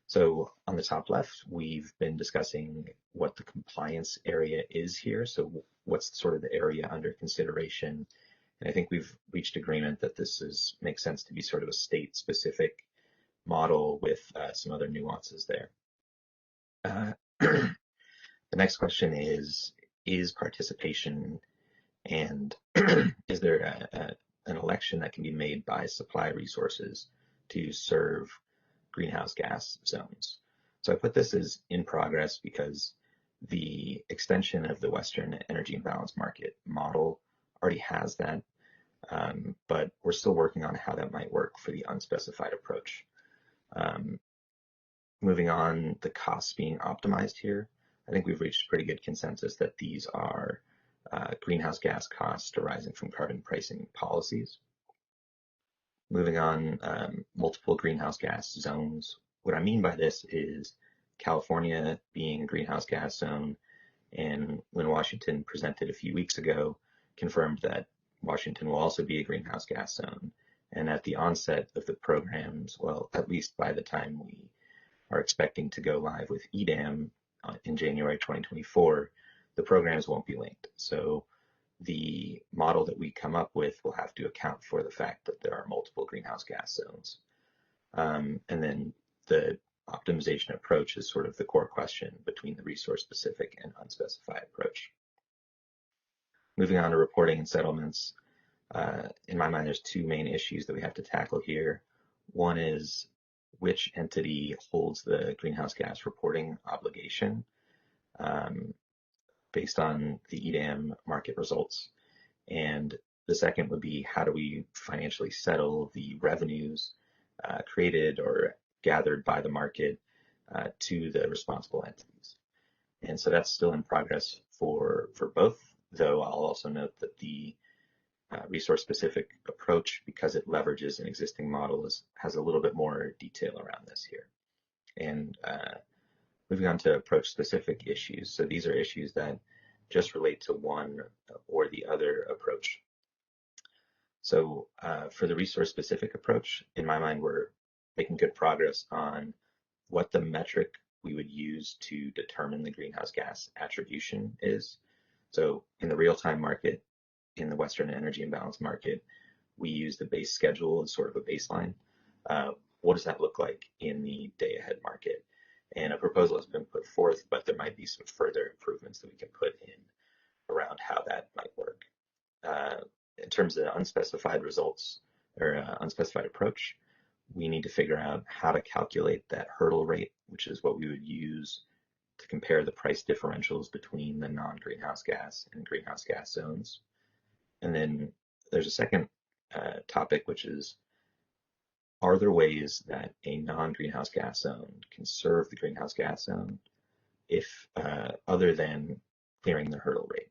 So on the top left, we've been discussing what the compliance area is here. So what's sort of the area under consideration? And I think we've reached agreement that this makes sense to be sort of a state-specific model with some other nuances there. The next question is participation, and is there an election that can be made by supply resources to serve greenhouse gas zones? So I put this as in progress because the extension of the Western Energy Imbalance Market model already has that, but we're still working on how that might work for the unspecified approach. Moving on, the costs being optimized here, I think we've reached pretty good consensus that these are greenhouse gas costs arising from carbon pricing policies. Moving on, multiple greenhouse gas zones. What I mean by this is California being a greenhouse gas zone, and when Washington presented a few weeks ago, confirmed that Washington will also be a greenhouse gas zone. And at the onset of the programs, well, at least by the time we are expecting to go live with EDAM in January 2024, the programs won't be linked. So the model that we come up with will have to account for the fact that there are multiple greenhouse gas zones. And then the optimization approach is sort of the core question between the resource-specific and unspecified approach. Moving on to reporting and settlements, in my mind, there's two main issues that we have to tackle here. One is which entity holds the greenhouse gas reporting obligation based on the EDAM market results. And the second would be, how do we financially settle the revenues created or gathered by the market to the responsible entities? And so that's still in progress for both, though I'll also note that the resource-specific approach, because it leverages an existing model, has a little bit more detail around this here. And moving on to approach-specific issues. So these are issues that just relate to one or the other approach. So for the resource-specific approach, in my mind, we're making good progress on what the metric we would use to determine the greenhouse gas attribution is. So in the real-time market, in the Western Energy Imbalance Market, we use the base schedule as sort of a baseline. What does that look like in the day-ahead market? And a proposal has been put forth, but there might be some further improvements that we can put in around how that might work. In terms of unspecified results or unspecified approach, we need to figure out how to calculate that hurdle rate, which is what we would use to compare the price differentials between the non-greenhouse gas and greenhouse gas zones. And then there's a second topic, which is, are there ways that a non-greenhouse gas zone can serve the greenhouse gas zone if other than clearing the hurdle rate?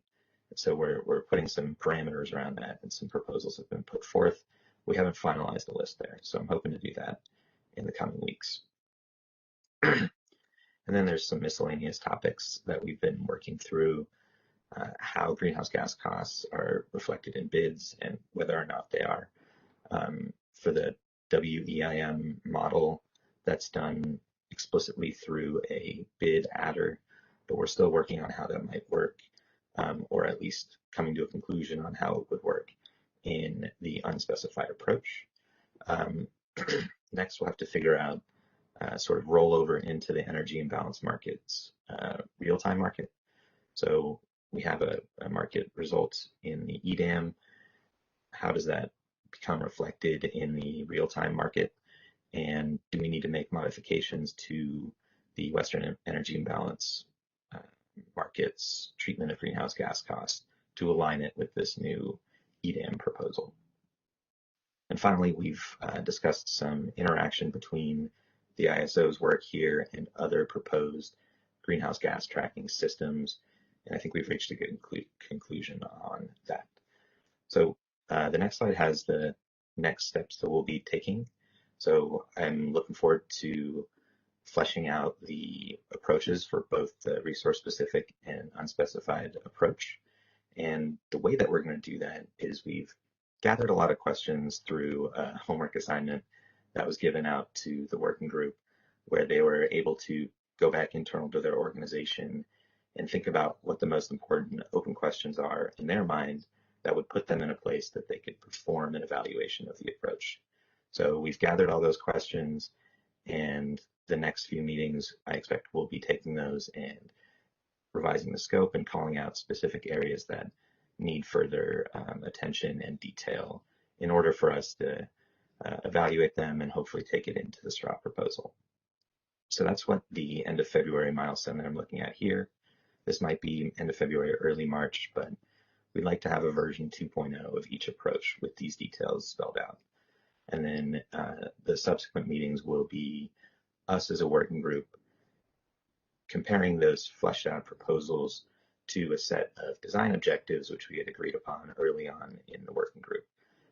And so we're putting some parameters around that, and some proposals have been put forth. We haven't finalized the list there, so I'm hoping to do that in the coming weeks. And then there's some miscellaneous topics that we've been working through, how greenhouse gas costs are reflected in bids and whether or not they are. For the WEIM model, that's done explicitly through a bid adder, but we're still working on how that might work, or at least coming to a conclusion on how it would work in the unspecified approach. Next, we'll have to figure out sort of rollover into the energy imbalance markets, real-time market. So we have a market result in the EDAM. How does that become reflected in the real-time market? And do we need to make modifications to the Western Energy Imbalance market's treatment of greenhouse gas costs to align it with this new EDAM proposal? And finally, we've discussed some interaction between the ISO's work here and other proposed greenhouse gas tracking systems. And I think we've reached a good conclusion on that. So the next slide has the next steps that we'll be taking. So I'm looking forward to fleshing out the approaches for both the resource-specific and unspecified approach. And the way that we're going to do that is we've gathered a lot of questions through a homework assignment that was given out to the working group where they were able to go back internal to their organization and think about what the most important open questions are in their mind that would put them in a place that they could perform an evaluation of the approach. So we've gathered all those questions, and the next few meetings I expect we'll be taking those and revising the scope and calling out specific areas that need further attention and detail in order for us to evaluate them and hopefully take it into the straw proposal. So that's what the end of February milestone that I'm looking at here. This might be end of February or early March, but we'd like to have a version 2.0 of each approach with these details spelled out. And then the subsequent meetings will be us as a working group comparing those fleshed out proposals to a set of design objectives, which we had agreed upon early on in the working group.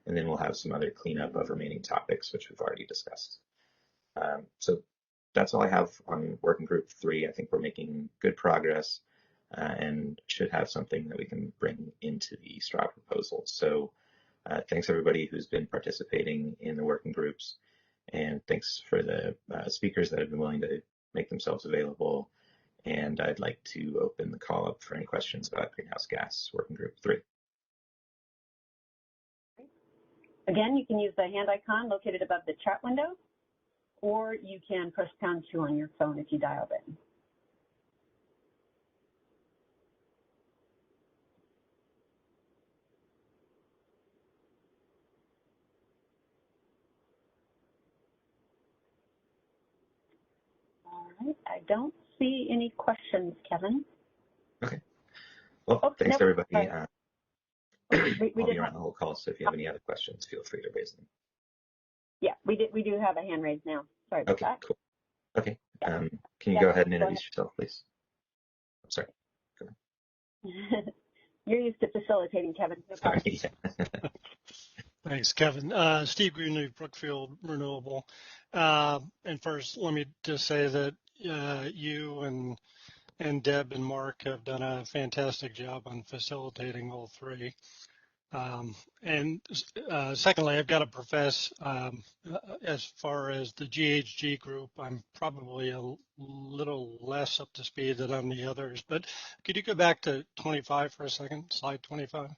And then we'll have some other cleanup of remaining topics, which we've already discussed. So that's all I have on working group 3. I think we're making good progress and should have something that we can bring into the straw proposal. So thanks everybody who's been participating in the working groups, and thanks for the speakers that have been willing to make themselves available. And I'd like to open the call up for any questions about greenhouse gas working group 3. Again, you can use the hand icon located above the chat window, or you can press pound 2 on your phone if you dialed in. All right, I don't see any questions, Kevin. Okay. Well, thanks everybody. I'll be around the whole call, so if you have any other questions, feel free to raise them. Yeah, we do have a hand raised now. Sorry about that. Okay, cool. Okay, Yeah. Can you go ahead and introduce yourself, please? I'm sorry. Go ahead. You're used to facilitating, Kevin. No problem. Sorry. Thanks, Kevin. Steve Greenleaf, Brookfield Renewable. And first, let me just say that you and Deb and Mark have done a fantastic job on facilitating all 3. And secondly, I've got to profess, as far as the GHG group, I'm probably a little less up to speed than on the others. But could you go back to 25 for a second, slide 25?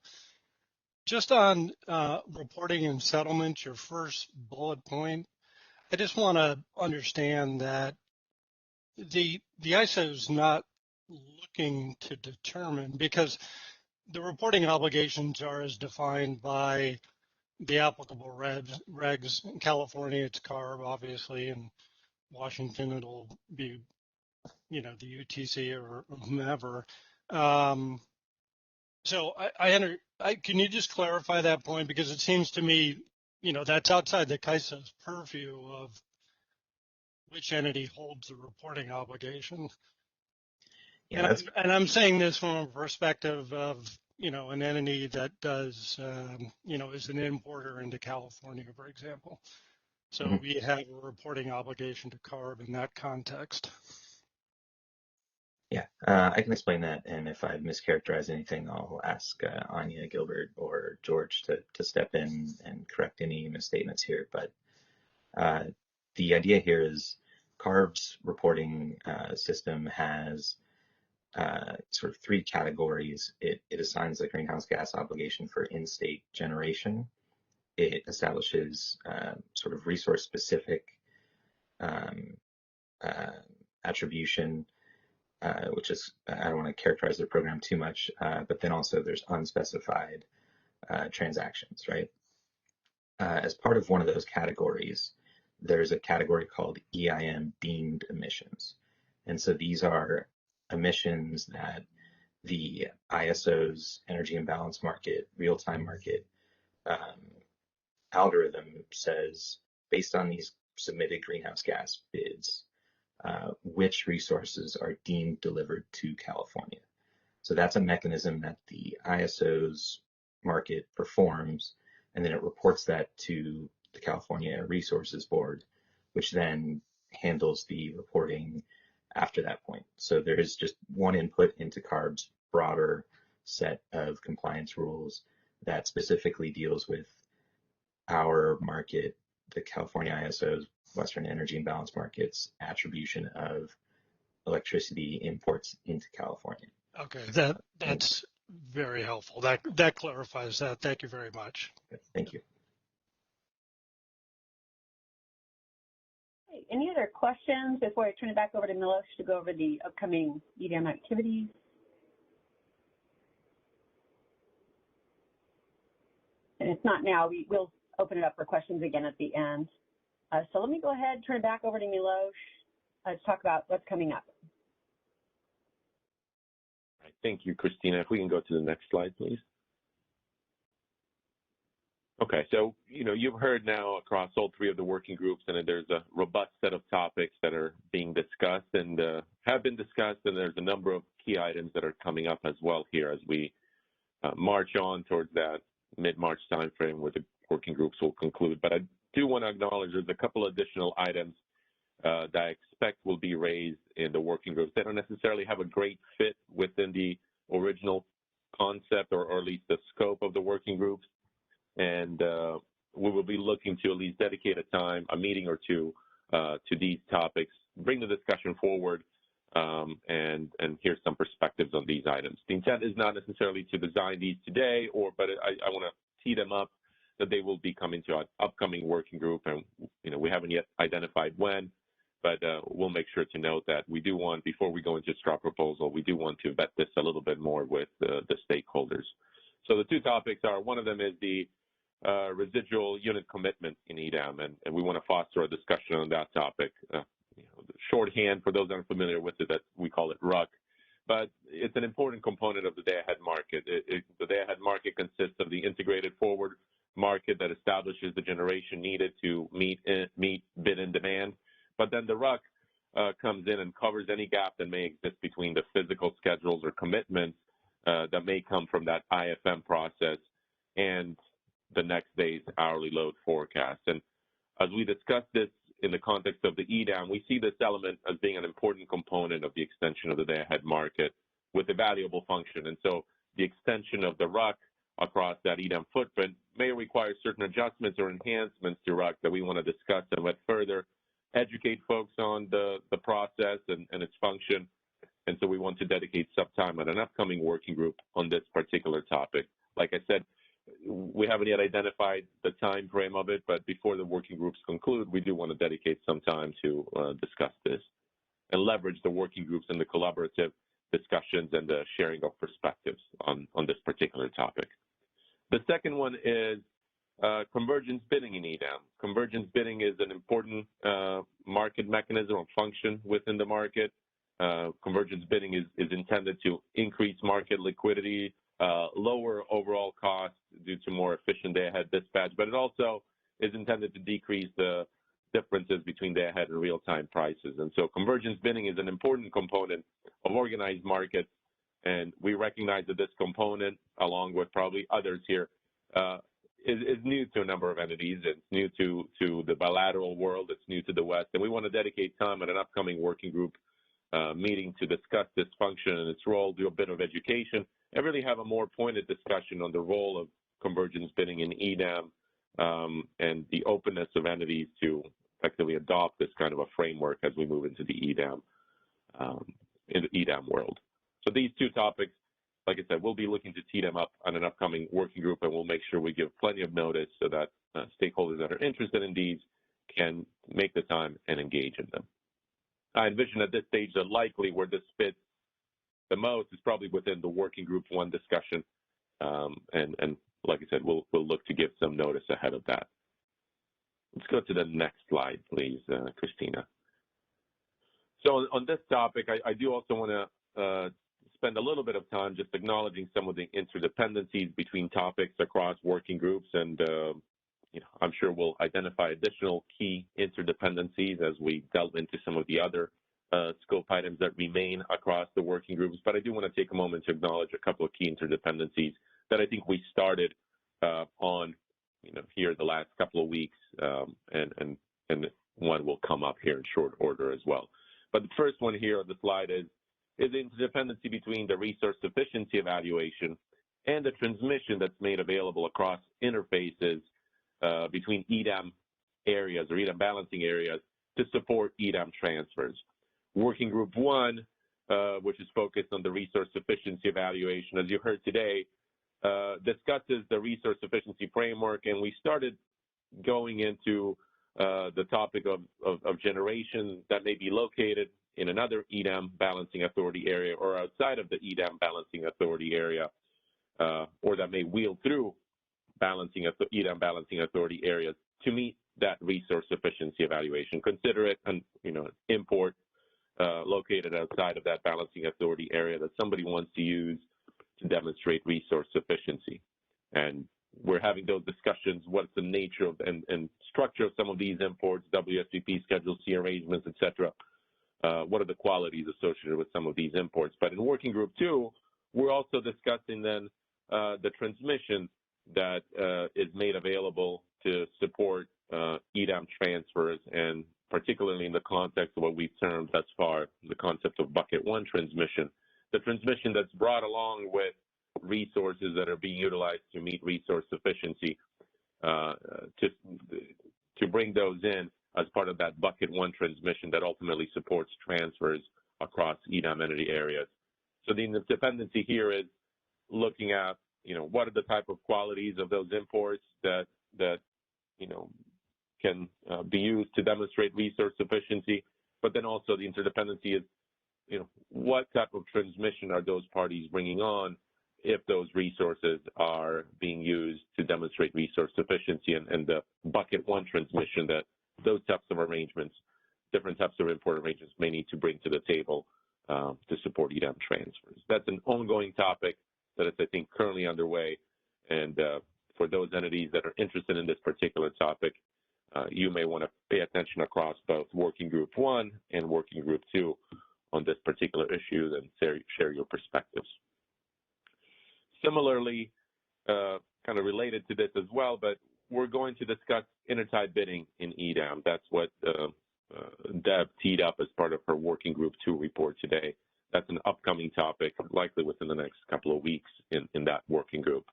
Just on reporting and settlement, your first bullet point, I just want to understand that the ISO is not looking to determine, because the reporting obligations are as defined by the applicable regs. In California, it's CARB, obviously, and Washington, it'll be, the UTC or whomever. So can you just clarify that point? Because it seems to me, that's outside the CAISO's purview of which entity holds the reporting obligation. Yeah, and I'm saying this from a perspective of, an entity that does, is an importer into California, for example. So we have a reporting obligation to CARB in that context. Yeah, I can explain that, and if I mischaracterize anything, I'll ask Anya, Gilbert, or George to step in and correct any misstatements here. But the idea here is CARB's reporting system has sort of 3 categories. It assigns the greenhouse gas obligation for in-state generation. It establishes sort of resource-specific attribution, which is, I don't want to characterize the program too much, but then also there's unspecified transactions, right? As part of one of those categories, there's a category called EIM deemed emissions. And so these are emissions that the ISO's energy imbalance market, real-time market algorithm says, based on these submitted greenhouse gas bids, which resources are deemed delivered to California. So that's a mechanism that the ISO's market performs, and then it reports that to the California Resources Board, which then handles the reporting after that point. So there is just one input into CARB's broader set of compliance rules that specifically deals with our market the California ISO's Western Energy Imbalance Market's attribution of electricity imports into California. Okay, that's very helpful. That clarifies that. Thank you very much. Thank you. Any other questions before I turn it back over to Milos to go over the upcoming EDAM activities? And if not now, we'll open it up for questions again at the end. So let me go ahead, turn it back over to Milos to talk about what's coming up. All right, thank you, Christina. If we can go to the next slide, please. Okay, so, you've heard now across all three of the working groups, and there's a robust set of topics that are being discussed and have been discussed, and there's a number of key items that are coming up as well here as we march on towards that mid-March timeframe where the working groups will conclude. But I do want to acknowledge there's a couple additional items that I expect will be raised in the working groups. They don't necessarily have a great fit within the original concept or at least the scope of the working groups. And we will be looking to at least dedicate a meeting or two to these topics, bring the discussion forward, and hear some perspectives on these items. The intent is not necessarily to design these today, but I want to tee them up that they will be coming to an upcoming working group, and we haven't yet identified when, but we'll make sure to note that we do want, before we go into straw proposal, we do want to vet this a little bit more with the stakeholders. So the two topics are, one of them is the residual unit commitment in EDAM, and we want to foster a discussion on that topic. Shorthand, for those unfamiliar with it, that we call it RUC, but it's an important component of the day-ahead market. The day-ahead market consists of the integrated forward market that establishes the generation needed to meet bid and demand, but then the RUC comes in and covers any gap that may exist between the physical schedules or commitments that may come from that IFM process and the next day's hourly load forecast. And as we discuss this in the context of the EDAM, we see this element as being an important component of the extension of the day-ahead market with a valuable function. And so the extension of the RUC across that EDAM footprint may require certain adjustments or enhancements to RUC that we want to discuss and let further educate folks on the process and its function. And so we want to dedicate some time at an upcoming working group on this particular topic. Like I said, we haven't yet identified the time frame of it, but before the working groups conclude, we do want to dedicate some time to discuss this and leverage the working groups and the collaborative discussions and the sharing of perspectives on this particular topic. The second one is convergence bidding in EDAM. Convergence bidding is an important market mechanism or function within the market. Convergence bidding is intended to increase market liquidity, lower overall costs due to more efficient day-ahead dispatch, but it also is intended to decrease the differences between day-ahead and real-time prices. And so convergence bidding is an important component of organized markets, and we recognize that this component, along with probably others here, is new to a number of entities. It's new to the bilateral world. It's new to the West, and we want to dedicate time at an upcoming working group meeting to discuss this function and its role, do a bit of education, and really have a more pointed discussion on the role of convergence bidding in EDAM and the openness of entities to effectively adopt this kind of a framework as we move into the EDAM world. So these two topics, like I said, we'll be looking to tee them up on an upcoming working group, and we'll make sure we give plenty of notice so that stakeholders that are interested in these can make the time and engage in them. I envision at this stage that likely where this fits the most is probably within the working group one discussion, and like I said, we'll look to give some notice ahead of that. Let's go to the next slide, please, Christina. So on this topic, I do also want to spend a little bit of time just acknowledging some of the interdependencies between topics across working groups, and I'm sure we'll identify additional key interdependencies as we delve into some of the other scope items that remain across the working groups. But I do want to take a moment to acknowledge a couple of key interdependencies that I think we started on, here the last couple of weeks, and one will come up here in short order as well. But the first one here on the slide is the interdependency between the resource sufficiency evaluation and the transmission that's made available across interfaces between EDAM areas or EDAM balancing areas to support EDAM transfers. Working Group 1, which is focused on the resource sufficiency evaluation, as you heard today, discusses the resource sufficiency framework, and we started going into the topic of generation that may be located in another EDAM balancing authority area or outside of the EDAM balancing authority area, or that may wheel through EDAM balancing authority areas to meet that resource sufficiency evaluation. Consider it an import located outside of that balancing authority area that somebody wants to use to demonstrate resource sufficiency. And we're having those discussions, what's the nature of and structure of some of these imports, WSVP, Schedule C arrangements, et cetera. What are the qualities associated with some of these imports? But in Working Group 2, we're also discussing then the transmission that is made available to support EDAM transfers, and particularly in the context of what we've termed thus far the concept of bucket 1 transmission, the transmission that's brought along with resources that are being utilized to meet resource sufficiency, to bring those in as part of that bucket 1 transmission that ultimately supports transfers across EDAM entity areas. So the interdependency here is looking at, what are the type of qualities of those imports that can be used to demonstrate resource sufficiency, but then also the interdependency is, what type of transmission are those parties bringing on if those resources are being used to demonstrate resource sufficiency, and the bucket 1 transmission that those types of arrangements, different types of import arrangements may need to bring to the table to support EDAM transfers. That's an ongoing topic that is, I think, currently underway. And for those entities that are interested in this particular topic, you may want to pay attention across both Working Group 1 and Working Group 2 on this particular issue and share your perspectives. Similarly, kind of related to this as well, but we're going to discuss intertie bidding in EDAM. That's what Deb teed up as part of her Working Group 2 report today. That's an upcoming topic, likely within the next couple of weeks in that working group.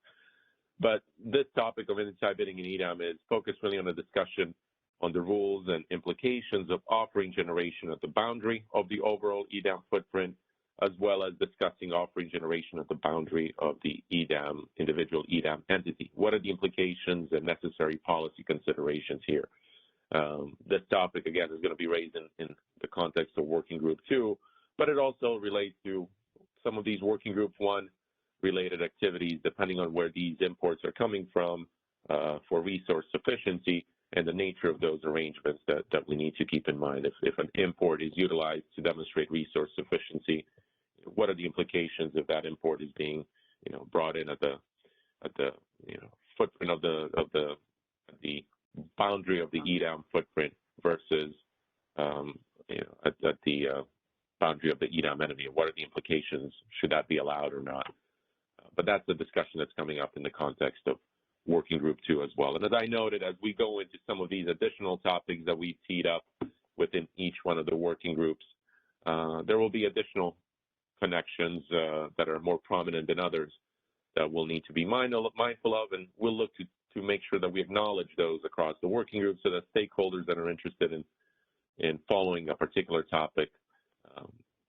But this topic of intertie bidding in EDAM is focused really on a discussion on the rules and implications of offering generation at the boundary of the overall EDAM footprint, as well as discussing offering generation at the boundary of the EDAM, individual EDAM entity. What are the implications and necessary policy considerations here? This topic, again, is going to be raised in the context of Working Group 2, but it also relates to some of these Working Group 1 related activities, depending on where these imports are coming from for resource sufficiency and the nature of those arrangements that we need to keep in mind. If an import is utilized to demonstrate resource sufficiency, what are the implications if that import is being, brought in at the footprint of the boundary of the EDAM footprint versus at the boundary of the EDAM entity? What are the implications? Should that be allowed or not? But that's the discussion that's coming up in the context of Working Group 2 as well. And as I noted, as we go into some of these additional topics that we teed up within each one of the working groups, there will be additional connections that are more prominent than others that we'll need to be mindful of, and we'll look to make sure that we acknowledge those across the working group so that stakeholders that are interested in following a particular topic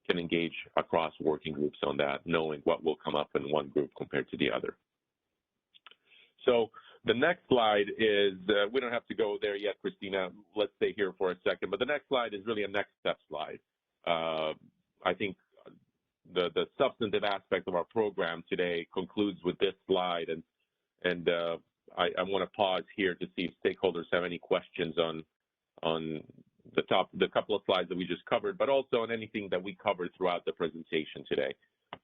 can engage across working groups on that, knowing what will come up in one group compared to the other. So the next slide is, we don't have to go there yet, Christina. Let's stay here for a second. But the next slide is really a next step slide. I think the substantive aspect of our program today concludes with this slide. And I want to pause here to see if stakeholders have any questions on the couple of slides that we just covered, but also on anything that we covered throughout the presentation today.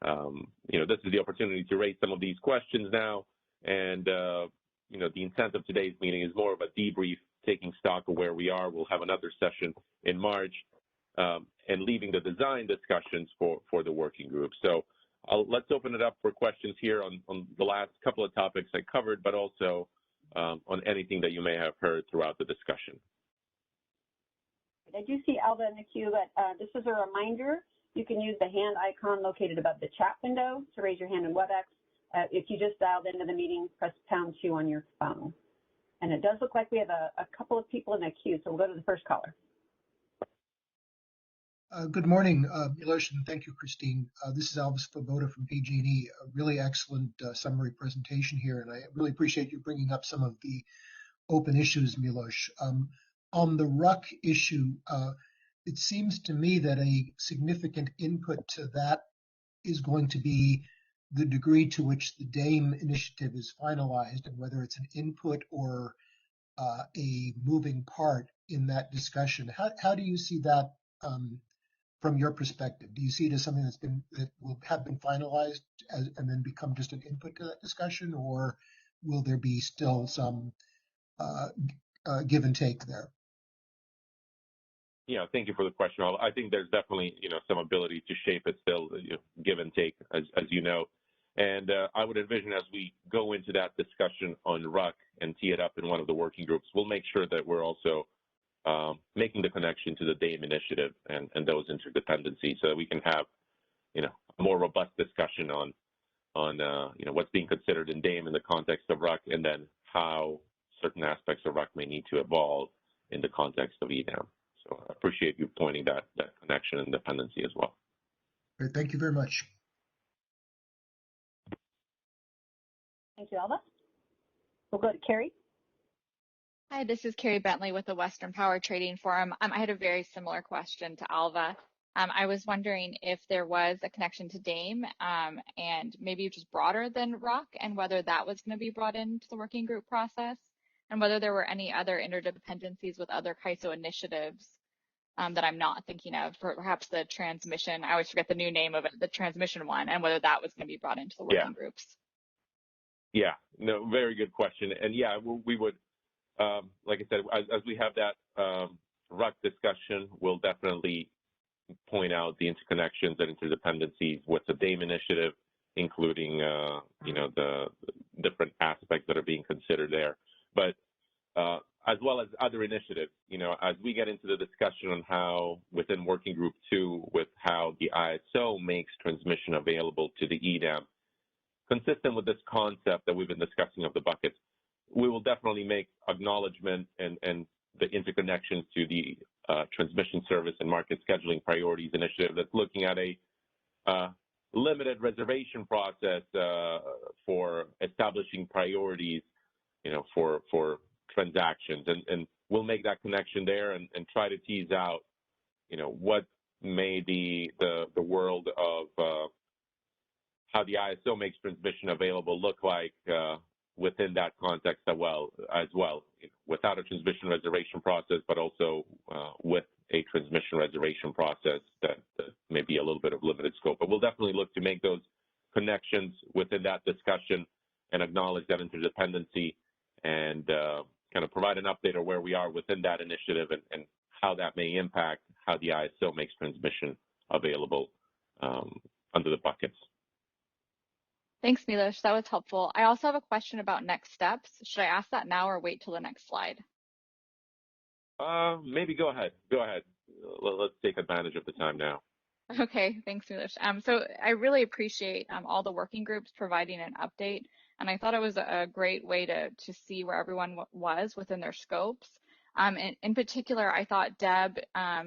This is the opportunity to raise some of these questions now. And, the intent of today's meeting is more of a debrief, taking stock of where we are. We'll have another session in March and leaving the design discussions for the working group. So let's open it up for questions here on the last couple of topics I covered, but also on anything that you may have heard throughout the discussion. I do see Alva in the queue, but this is a reminder. You can use the hand icon located above the chat window to raise your hand in WebEx. If you just dialed into the meeting, press #2 on your phone. And it does look like we have a couple of people in the queue, so we'll go to the first caller. Good morning, Milosh, and thank you, Christine. This is Alvis Svoboda from PG&E. A really excellent summary presentation here, and I really appreciate you bringing up some of the open issues, Milosh. On the RUC issue, it seems to me that a significant input to that is going to be the degree to which the DAME initiative is finalized, and whether it's an input or a moving part in that discussion. How do you see that from your perspective? Do you see it as something that will have been finalized and then become just an input to that discussion, or will there be still some give and take there? Yeah, thank you for the question. I think there's definitely, some ability to shape it still, give and take, as you know. And I would envision as we go into that discussion on RUC and tee it up in one of the working groups, we'll make sure that we're also making the connection to the DAME initiative and those interdependencies, so that we can have, a more robust discussion on what's being considered in DAME in the context of RUC, and then how certain aspects of RUC may need to evolve in the context of EDAM. So I appreciate you pointing that connection and dependency as well. Great, thank you very much. Thank you, Alva. We'll go to Carrie. Hi, this is Carrie Bentley with the Western Power Trading Forum. I had a very similar question to Alva. I was wondering if there was a connection to DAME and maybe just broader than RUC, and whether that was going to be brought into the working group process, and whether there were any other interdependencies with other CAISO initiatives that I'm not thinking of, perhaps the transmission, I always forget the new name of it, the transmission one, and whether that was going to be brought into the working groups. Yeah, no, very good question. And yeah, we would, like I said, as we have that RUC discussion, we'll definitely point out the interconnections and interdependencies with the DAME initiative, including, the different aspects that are being considered there. But as well as other initiatives, as we get into the discussion on how within Working Group 2 with how the ISO makes transmission available to the EDAM, consistent with this concept that we've been discussing of the buckets, we will definitely make acknowledgement and the interconnections to the transmission service and market scheduling priorities initiative that's looking at a limited reservation process for establishing priorities, for transactions. And we'll make that connection there and try to tease out, what may be the world of how the ISO makes transmission available look like within that context as well, without a transmission reservation process, but also with a transmission reservation process that may be a little bit of limited scope. But we'll definitely look to make those connections within that discussion and acknowledge that interdependency and kind of provide an update of where we are within that initiative and how that may impact how the ISO makes transmission available under the buckets. Thanks, Milosh. That was helpful. I also have a question about next steps. Should I ask that now or wait till the next slide? Maybe go ahead. Go ahead. Let's take advantage of the time now. Okay, thanks, Milosh. So I really appreciate all the working groups providing an update, and I thought it was a great way to see where everyone was within their scopes. In particular, I thought, Deb,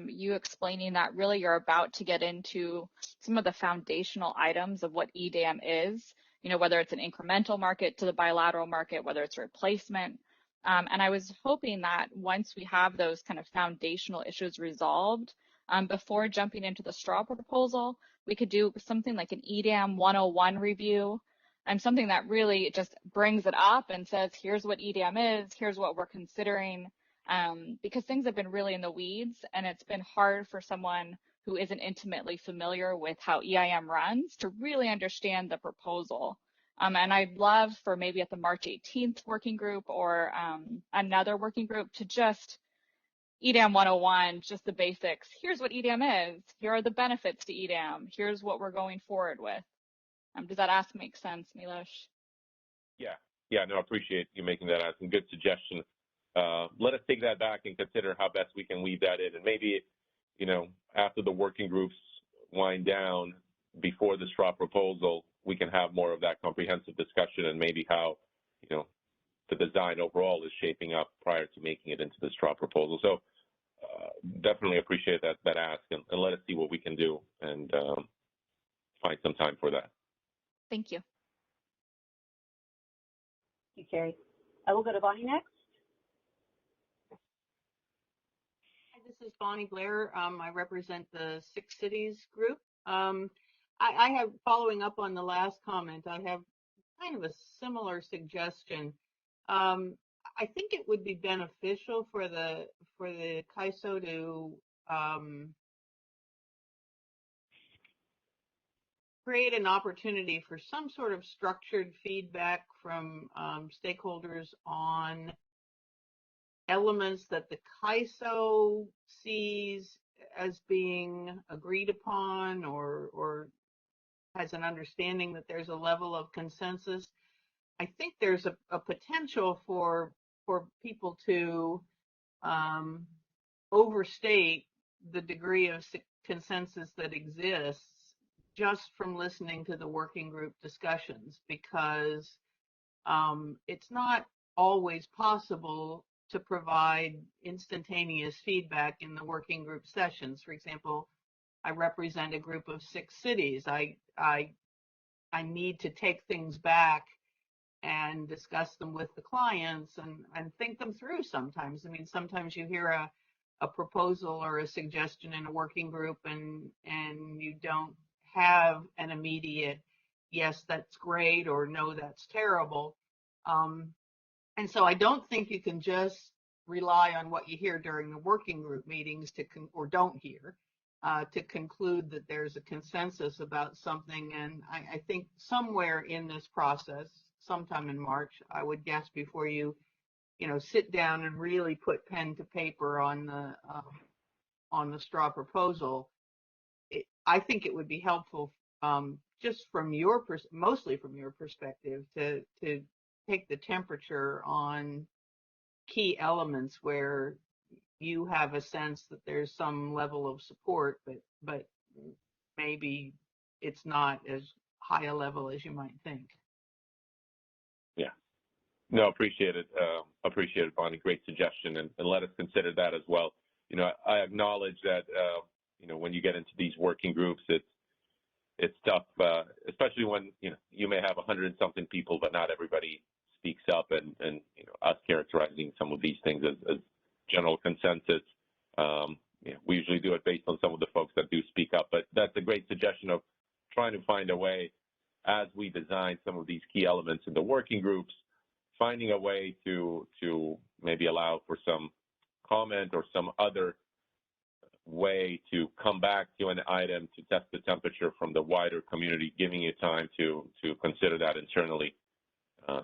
you explaining that really you're about to get into some of the foundational items of what EDAM is, whether it's an incremental market to the bilateral market, whether it's a replacement. And I was hoping that once we have those kind of foundational issues resolved, before jumping into the straw proposal, we could do something like an EDAM 101 review, and something that really just brings it up and says, here's what EDAM is, here's what we're considering, because things have been really in the weeds, and it's been hard for someone who isn't intimately familiar with how EIM runs to really understand the proposal. And I'd love for maybe at the March 18th working group or another working group to just EDAM 101, just the basics. Here's what EDAM is. Here are the benefits to EDAM. Here's what we're going forward with. Does that ask make sense, Milosh? Yeah, no, I appreciate you making that ask, and good suggestion. Let us take that back and consider how best we can weave that in. And maybe, after the working groups wind down before the straw proposal, we can have more of that comprehensive discussion and maybe how, the design overall is shaping up prior to making it into the straw proposal. So definitely appreciate that ask, and let us see what we can do and find some time for that. Thank you. Thank you, Carrie. I will go to Bonnie next. Hi, this is Bonnie Blair. I represent the Six Cities group. I have, following up on the last comment, I have kind of a similar suggestion. I think it would be beneficial for the CAISO to create an opportunity for some sort of structured feedback from stakeholders on elements that the CAISO sees as being agreed upon or has an understanding that there's a level of consensus. I think there's a potential for people to overstate the degree of consensus that exists just from listening to the working group discussions, because it's not always possible to provide instantaneous feedback in the working group sessions. For example, I represent a group of 6 cities. I need to take things back and discuss them with the clients and think them through sometimes. I mean, sometimes you hear a proposal or a suggestion in a working group and you don't have an immediate, yes, that's great, or no, that's terrible. And so I don't think you can just rely on what you hear during the working group meetings or don't hear to conclude that there's a consensus about something. And I think somewhere in this process, sometime in March, I would guess, before you sit down and really put pen to paper on the straw proposal, I think it would be helpful, just from mostly from your perspective, to take the temperature on key elements where you have a sense that there's some level of support, but maybe it's not as high a level as you might think. Yeah. No, appreciate it. Appreciate it, Bonnie. Great suggestion, and let us consider that as well. I acknowledge that, when you get into these working groups, it's tough, especially when, you may have 100-something people, but not everybody speaks up, and us characterizing some of these things as general consensus. We usually do it based on some of the folks that do speak up, but that's a great suggestion of trying to find a way, as we design some of these key elements in the working groups, finding a way to maybe allow for some comment or some other way to come back to an item to test the temperature from the wider community, giving you time to consider that internally,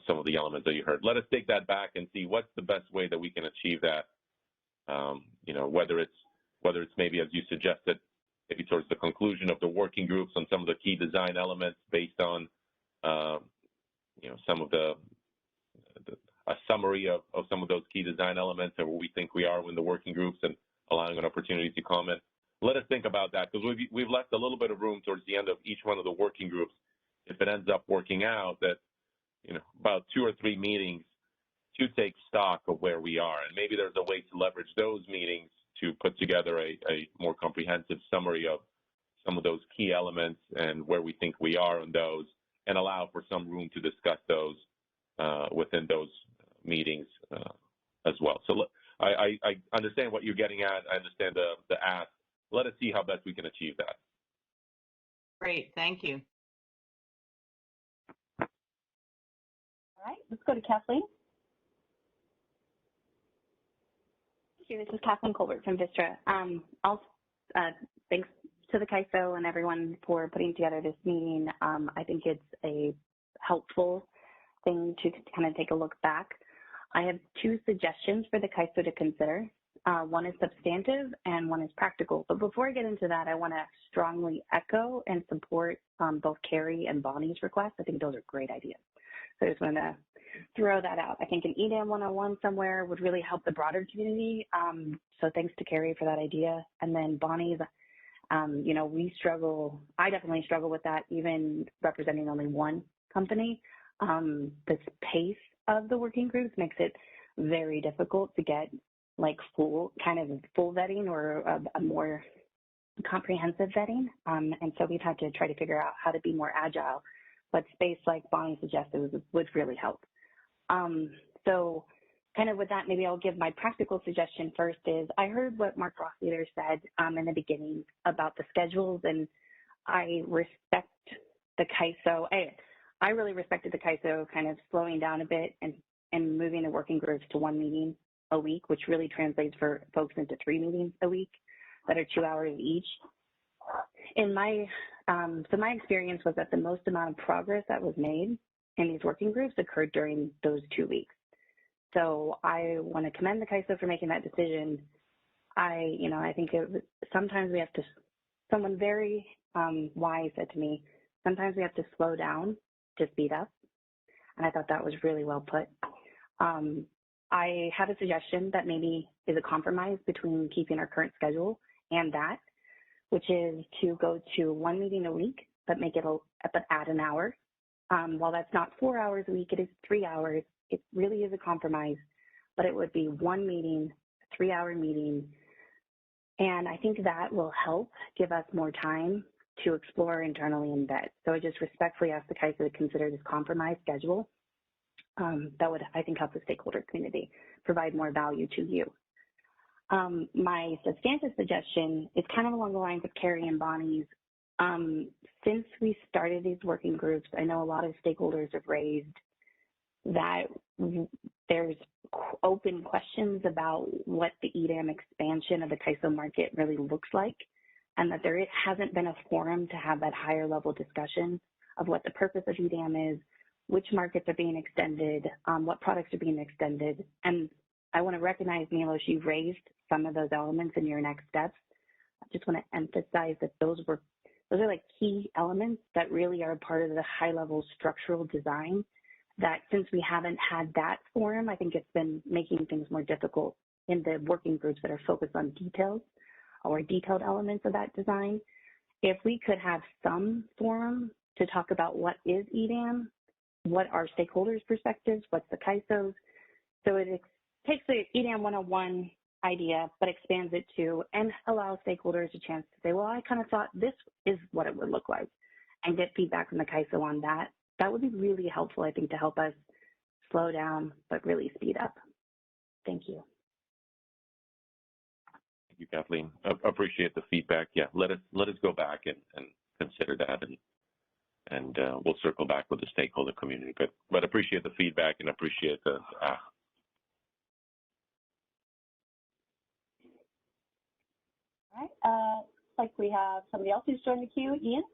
some of the elements that you heard. Let us take that back and see what's the best way that we can achieve that. Whether it's maybe, as you suggested, maybe towards the conclusion of the working groups on some of the key design elements based on, some of a summary of some of those key design elements and where we think we are in the working groups, and allowing an opportunity to comment. Let us think about that, because we've left a little bit of room towards the end of each one of the working groups, if it ends up working out, that about 2 or 3 meetings to take stock of where we are, and maybe there's a way to leverage those meetings to put together a more comprehensive summary of some of those key elements and where we think we are on those, and allow for some room to discuss those within those meetings as well. So I understand what you're getting at. I understand the ask. Let us see how best we can achieve that. Great, thank you. All right, let's go to Kathleen. Thank you. This is Kathleen Colbert from Vistra. Thanks to the CAISO and everyone for putting together this meeting. I think it's a helpful thing to kind of take a look back. I have 2 suggestions for the CAISO to consider. One is substantive and one is practical. But before I get into that, I want to strongly echo and support both Carrie and Bonnie's requests. I think those are great ideas. So I just want to throw that out. I think an EDAM 101 somewhere would really help the broader community. So thanks to Carrie for that idea. And then Bonnie's, we struggle, I definitely struggle with that, even representing only one company. This pace of the working groups makes it very difficult to get like full vetting or a more comprehensive vetting. And so we've had to try to figure out how to be more agile, but space like Bonnie suggested would really help. So kind of with that, maybe I'll give my practical suggestion first is I heard what Mark Rossleader said in the beginning about the schedules, and I respect the CAISO. I really respected the CAISO kind of slowing down a bit and moving the working groups to 1 meeting a week, which really translates for folks into 3 meetings a week that are 2 hours each. In my, so my experience was that the most amount of progress that was made in these working groups occurred during those 2 weeks. So I want to commend the CAISO for making that decision. I think sometimes we have to, someone very wise said to me, sometimes we have to slow down to speed up. And I thought that was really well put. I have a suggestion that maybe is a compromise between keeping our current schedule and that, which is to go to 1 meeting a week, but make it but add an hour. While that's not 4 hours a week, it is 3 hours. It really is a compromise, but it would be 1 meeting, a 3-hour meeting. And I think that will help give us more time to explore internally in vet. So I just respectfully ask the CAISO to consider this compromise schedule. That would, I think, help the stakeholder community provide more value to you. My substantive suggestion is kind of along the lines of Carrie and Bonnie's. Since we started these working groups, I know a lot of stakeholders have raised that there's open questions about what the EDAM expansion of the CAISO market really looks like, and that there hasn't been a forum to have that higher level discussion of what the purpose of EDAM is, which markets are being extended, what products are being extended. And I want to recognize, Milos, you raised some of those elements in your next steps. I just want to emphasize that those are like key elements that really are part of the high level structural design that since we haven't had that forum, I think it's been making things more difficult in the working groups that are focused on details or detailed elements of that design. If we could have some forum to talk about what is EDAM, what are stakeholders' perspectives, what's the CAISO's, so it takes the EDAM 101 idea, but expands it to and allows stakeholders a chance to say, well, I kind of thought this is what it would look like, and get feedback from the CAISO on that. That would be really helpful, I think, to help us slow down, but really speed up. Thank you. Thank you, Kathleen. Appreciate the feedback. Yeah, let us go back and consider that, and we'll circle back with the stakeholder community. But appreciate the feedback and appreciate the. All right. Looks like we have somebody else who's joined the queue. Ian.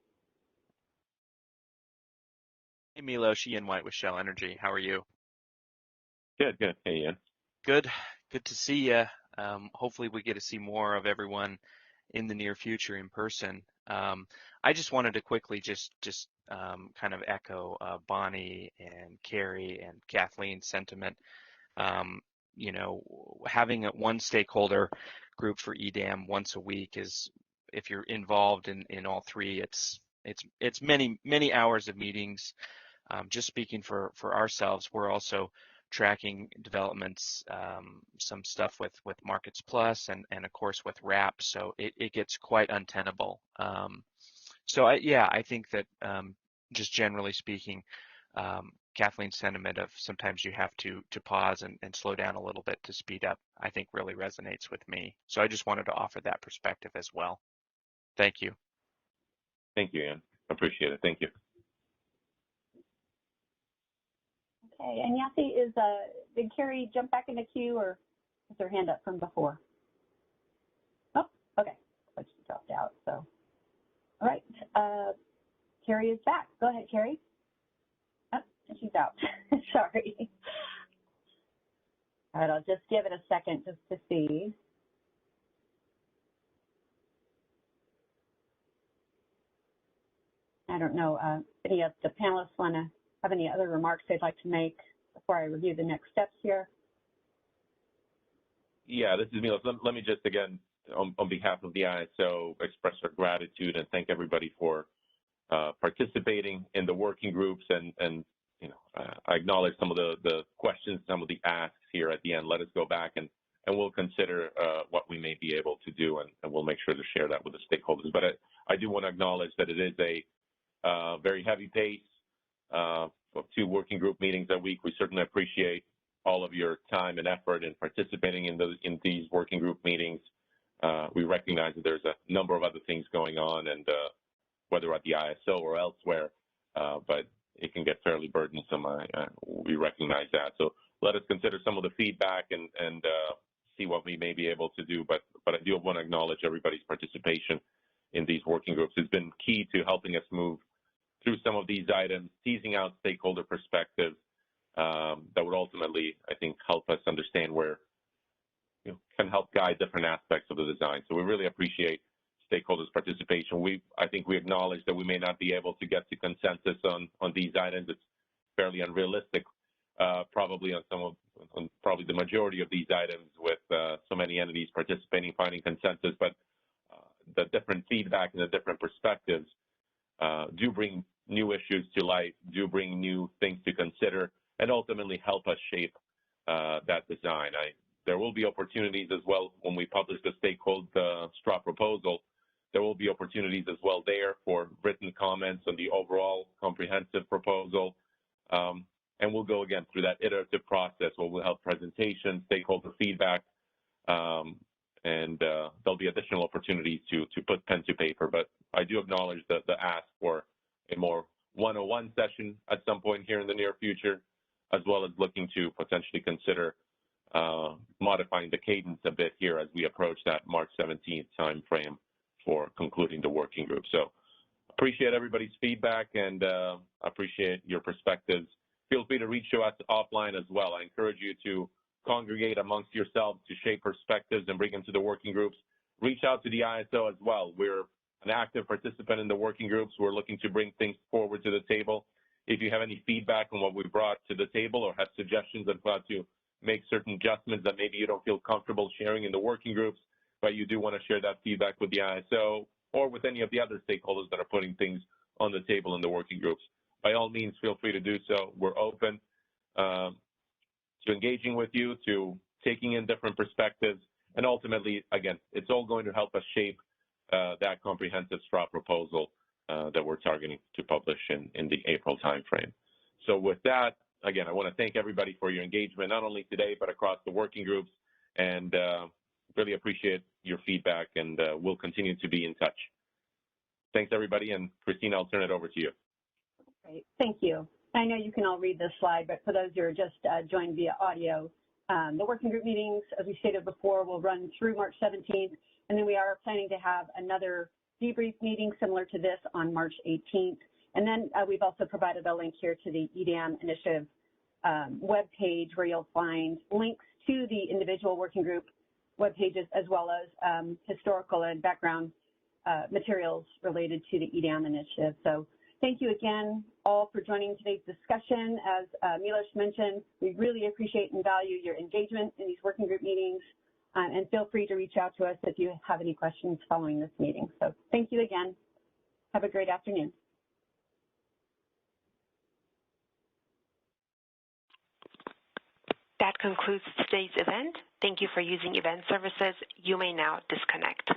Hey, Milos, Ian White with Shell Energy. How are you? Good. Hey, Ian. Good to see you. Hopefully we get to see more of everyone in the near future in person. I just wanted to quickly just kind of echo Bonnie and Carrie and Kathleen's sentiment. Having one stakeholder group for EDAM once a week is, if you're involved in all three, it's many hours of meetings. Just speaking for ourselves, we're also tracking developments, some stuff with Markets Plus and of course with RAP, so it gets quite untenable. I think that just generally speaking, Kathleen's sentiment of sometimes you have to pause and slow down a little bit to speed up, I think really resonates with me. So I just wanted to offer that perspective as well. Thank you. Thank you, Ian. Appreciate it. Thank you. Okay, and Yasi, did Carrie jump back in the queue, or is her hand up from before? Oh, okay, but she dropped out, so. All right, Carrie is back. Go ahead, Carrie. Oh, she's out, sorry. All right, I'll just give it a second just to see. I don't know, any of the panelists want to have any other remarks they'd like to make before I review the next steps here? Yeah, this is Milos. Let me just, again, on behalf of the ISO, express our gratitude and thank everybody for participating in the working groups and I acknowledge some of the questions, some of the asks here at the end. Let us go back and we'll consider what we may be able to do, and we'll make sure to share that with the stakeholders. But I do want to acknowledge that it is a very heavy pace of 2 working group meetings a week. We certainly appreciate all of your time and effort in participating in these working group meetings. We recognize that there's a number of other things going on, and whether at the ISO or elsewhere, but it can get fairly burdensome. We recognize that. So let us consider some of the feedback and see what we may be able to do. But I do want to acknowledge everybody's participation in these working groups. It's been key to helping us move through some of these items, teasing out stakeholder perspectives that would ultimately, I think, help us understand where, can help guide different aspects of the design. So we really appreciate stakeholders' participation. I think we acknowledge that we may not be able to get to consensus on these items. It's fairly unrealistic, probably on probably the majority of these items with so many entities participating, finding consensus. But the different feedback and the different perspectives do bring new issues to light, do bring new things to consider, and ultimately help us shape that design. There will be opportunities as well when we publish the stakeholder straw proposal. There will be opportunities as well there for written comments on the overall comprehensive proposal. And we'll go again through that iterative process where we'll have presentation, stakeholder feedback, and there'll be additional opportunities to put pen to paper. But I do acknowledge the ask for a more one-on-one session at some point here in the near future, as well as looking to potentially consider modifying the cadence a bit here as we approach that March 17th timeframe for concluding the working group. So appreciate everybody's feedback and appreciate your perspectives. Feel free to reach out offline as well. I encourage you to congregate amongst yourselves to shape perspectives and bring them to the working groups. Reach out to the ISO as well. We're an active participant in the working groups. We're looking to bring things forward to the table. If you have any feedback on what we brought to the table or have suggestions on how to make certain adjustments that maybe you don't feel comfortable sharing in the working groups, but you do want to share that feedback with the ISO or with any of the other stakeholders that are putting things on the table in the working groups, by all means, feel free to do so. We're open to engaging with you, to taking in different perspectives, and ultimately, again, it's all going to help us shape that comprehensive straw proposal that we're targeting to publish in the April timeframe. So with that, again, I want to thank everybody for your engagement, not only today, but across the working groups, and really appreciate your feedback, and we'll continue to be in touch. Thanks, everybody, and Christina, I'll turn it over to you. Great, thank you. I know you can all read this slide, but for those who are just joined via audio, the working group meetings, as we stated before, will run through March 17th, and then we are planning to have another debrief meeting similar to this on March 18th. And then we've also provided a link here to the EDAM initiative webpage where you'll find links to the individual working group web pages as well as historical and background materials related to the EDAM initiative. So thank you again all for joining today's discussion. As Milos mentioned, we really appreciate and value your engagement in these working group meetings, and feel free to reach out to us if you have any questions following this meeting. So thank you again. Have a great afternoon. That concludes today's event. Thank you for using event services. You may now disconnect.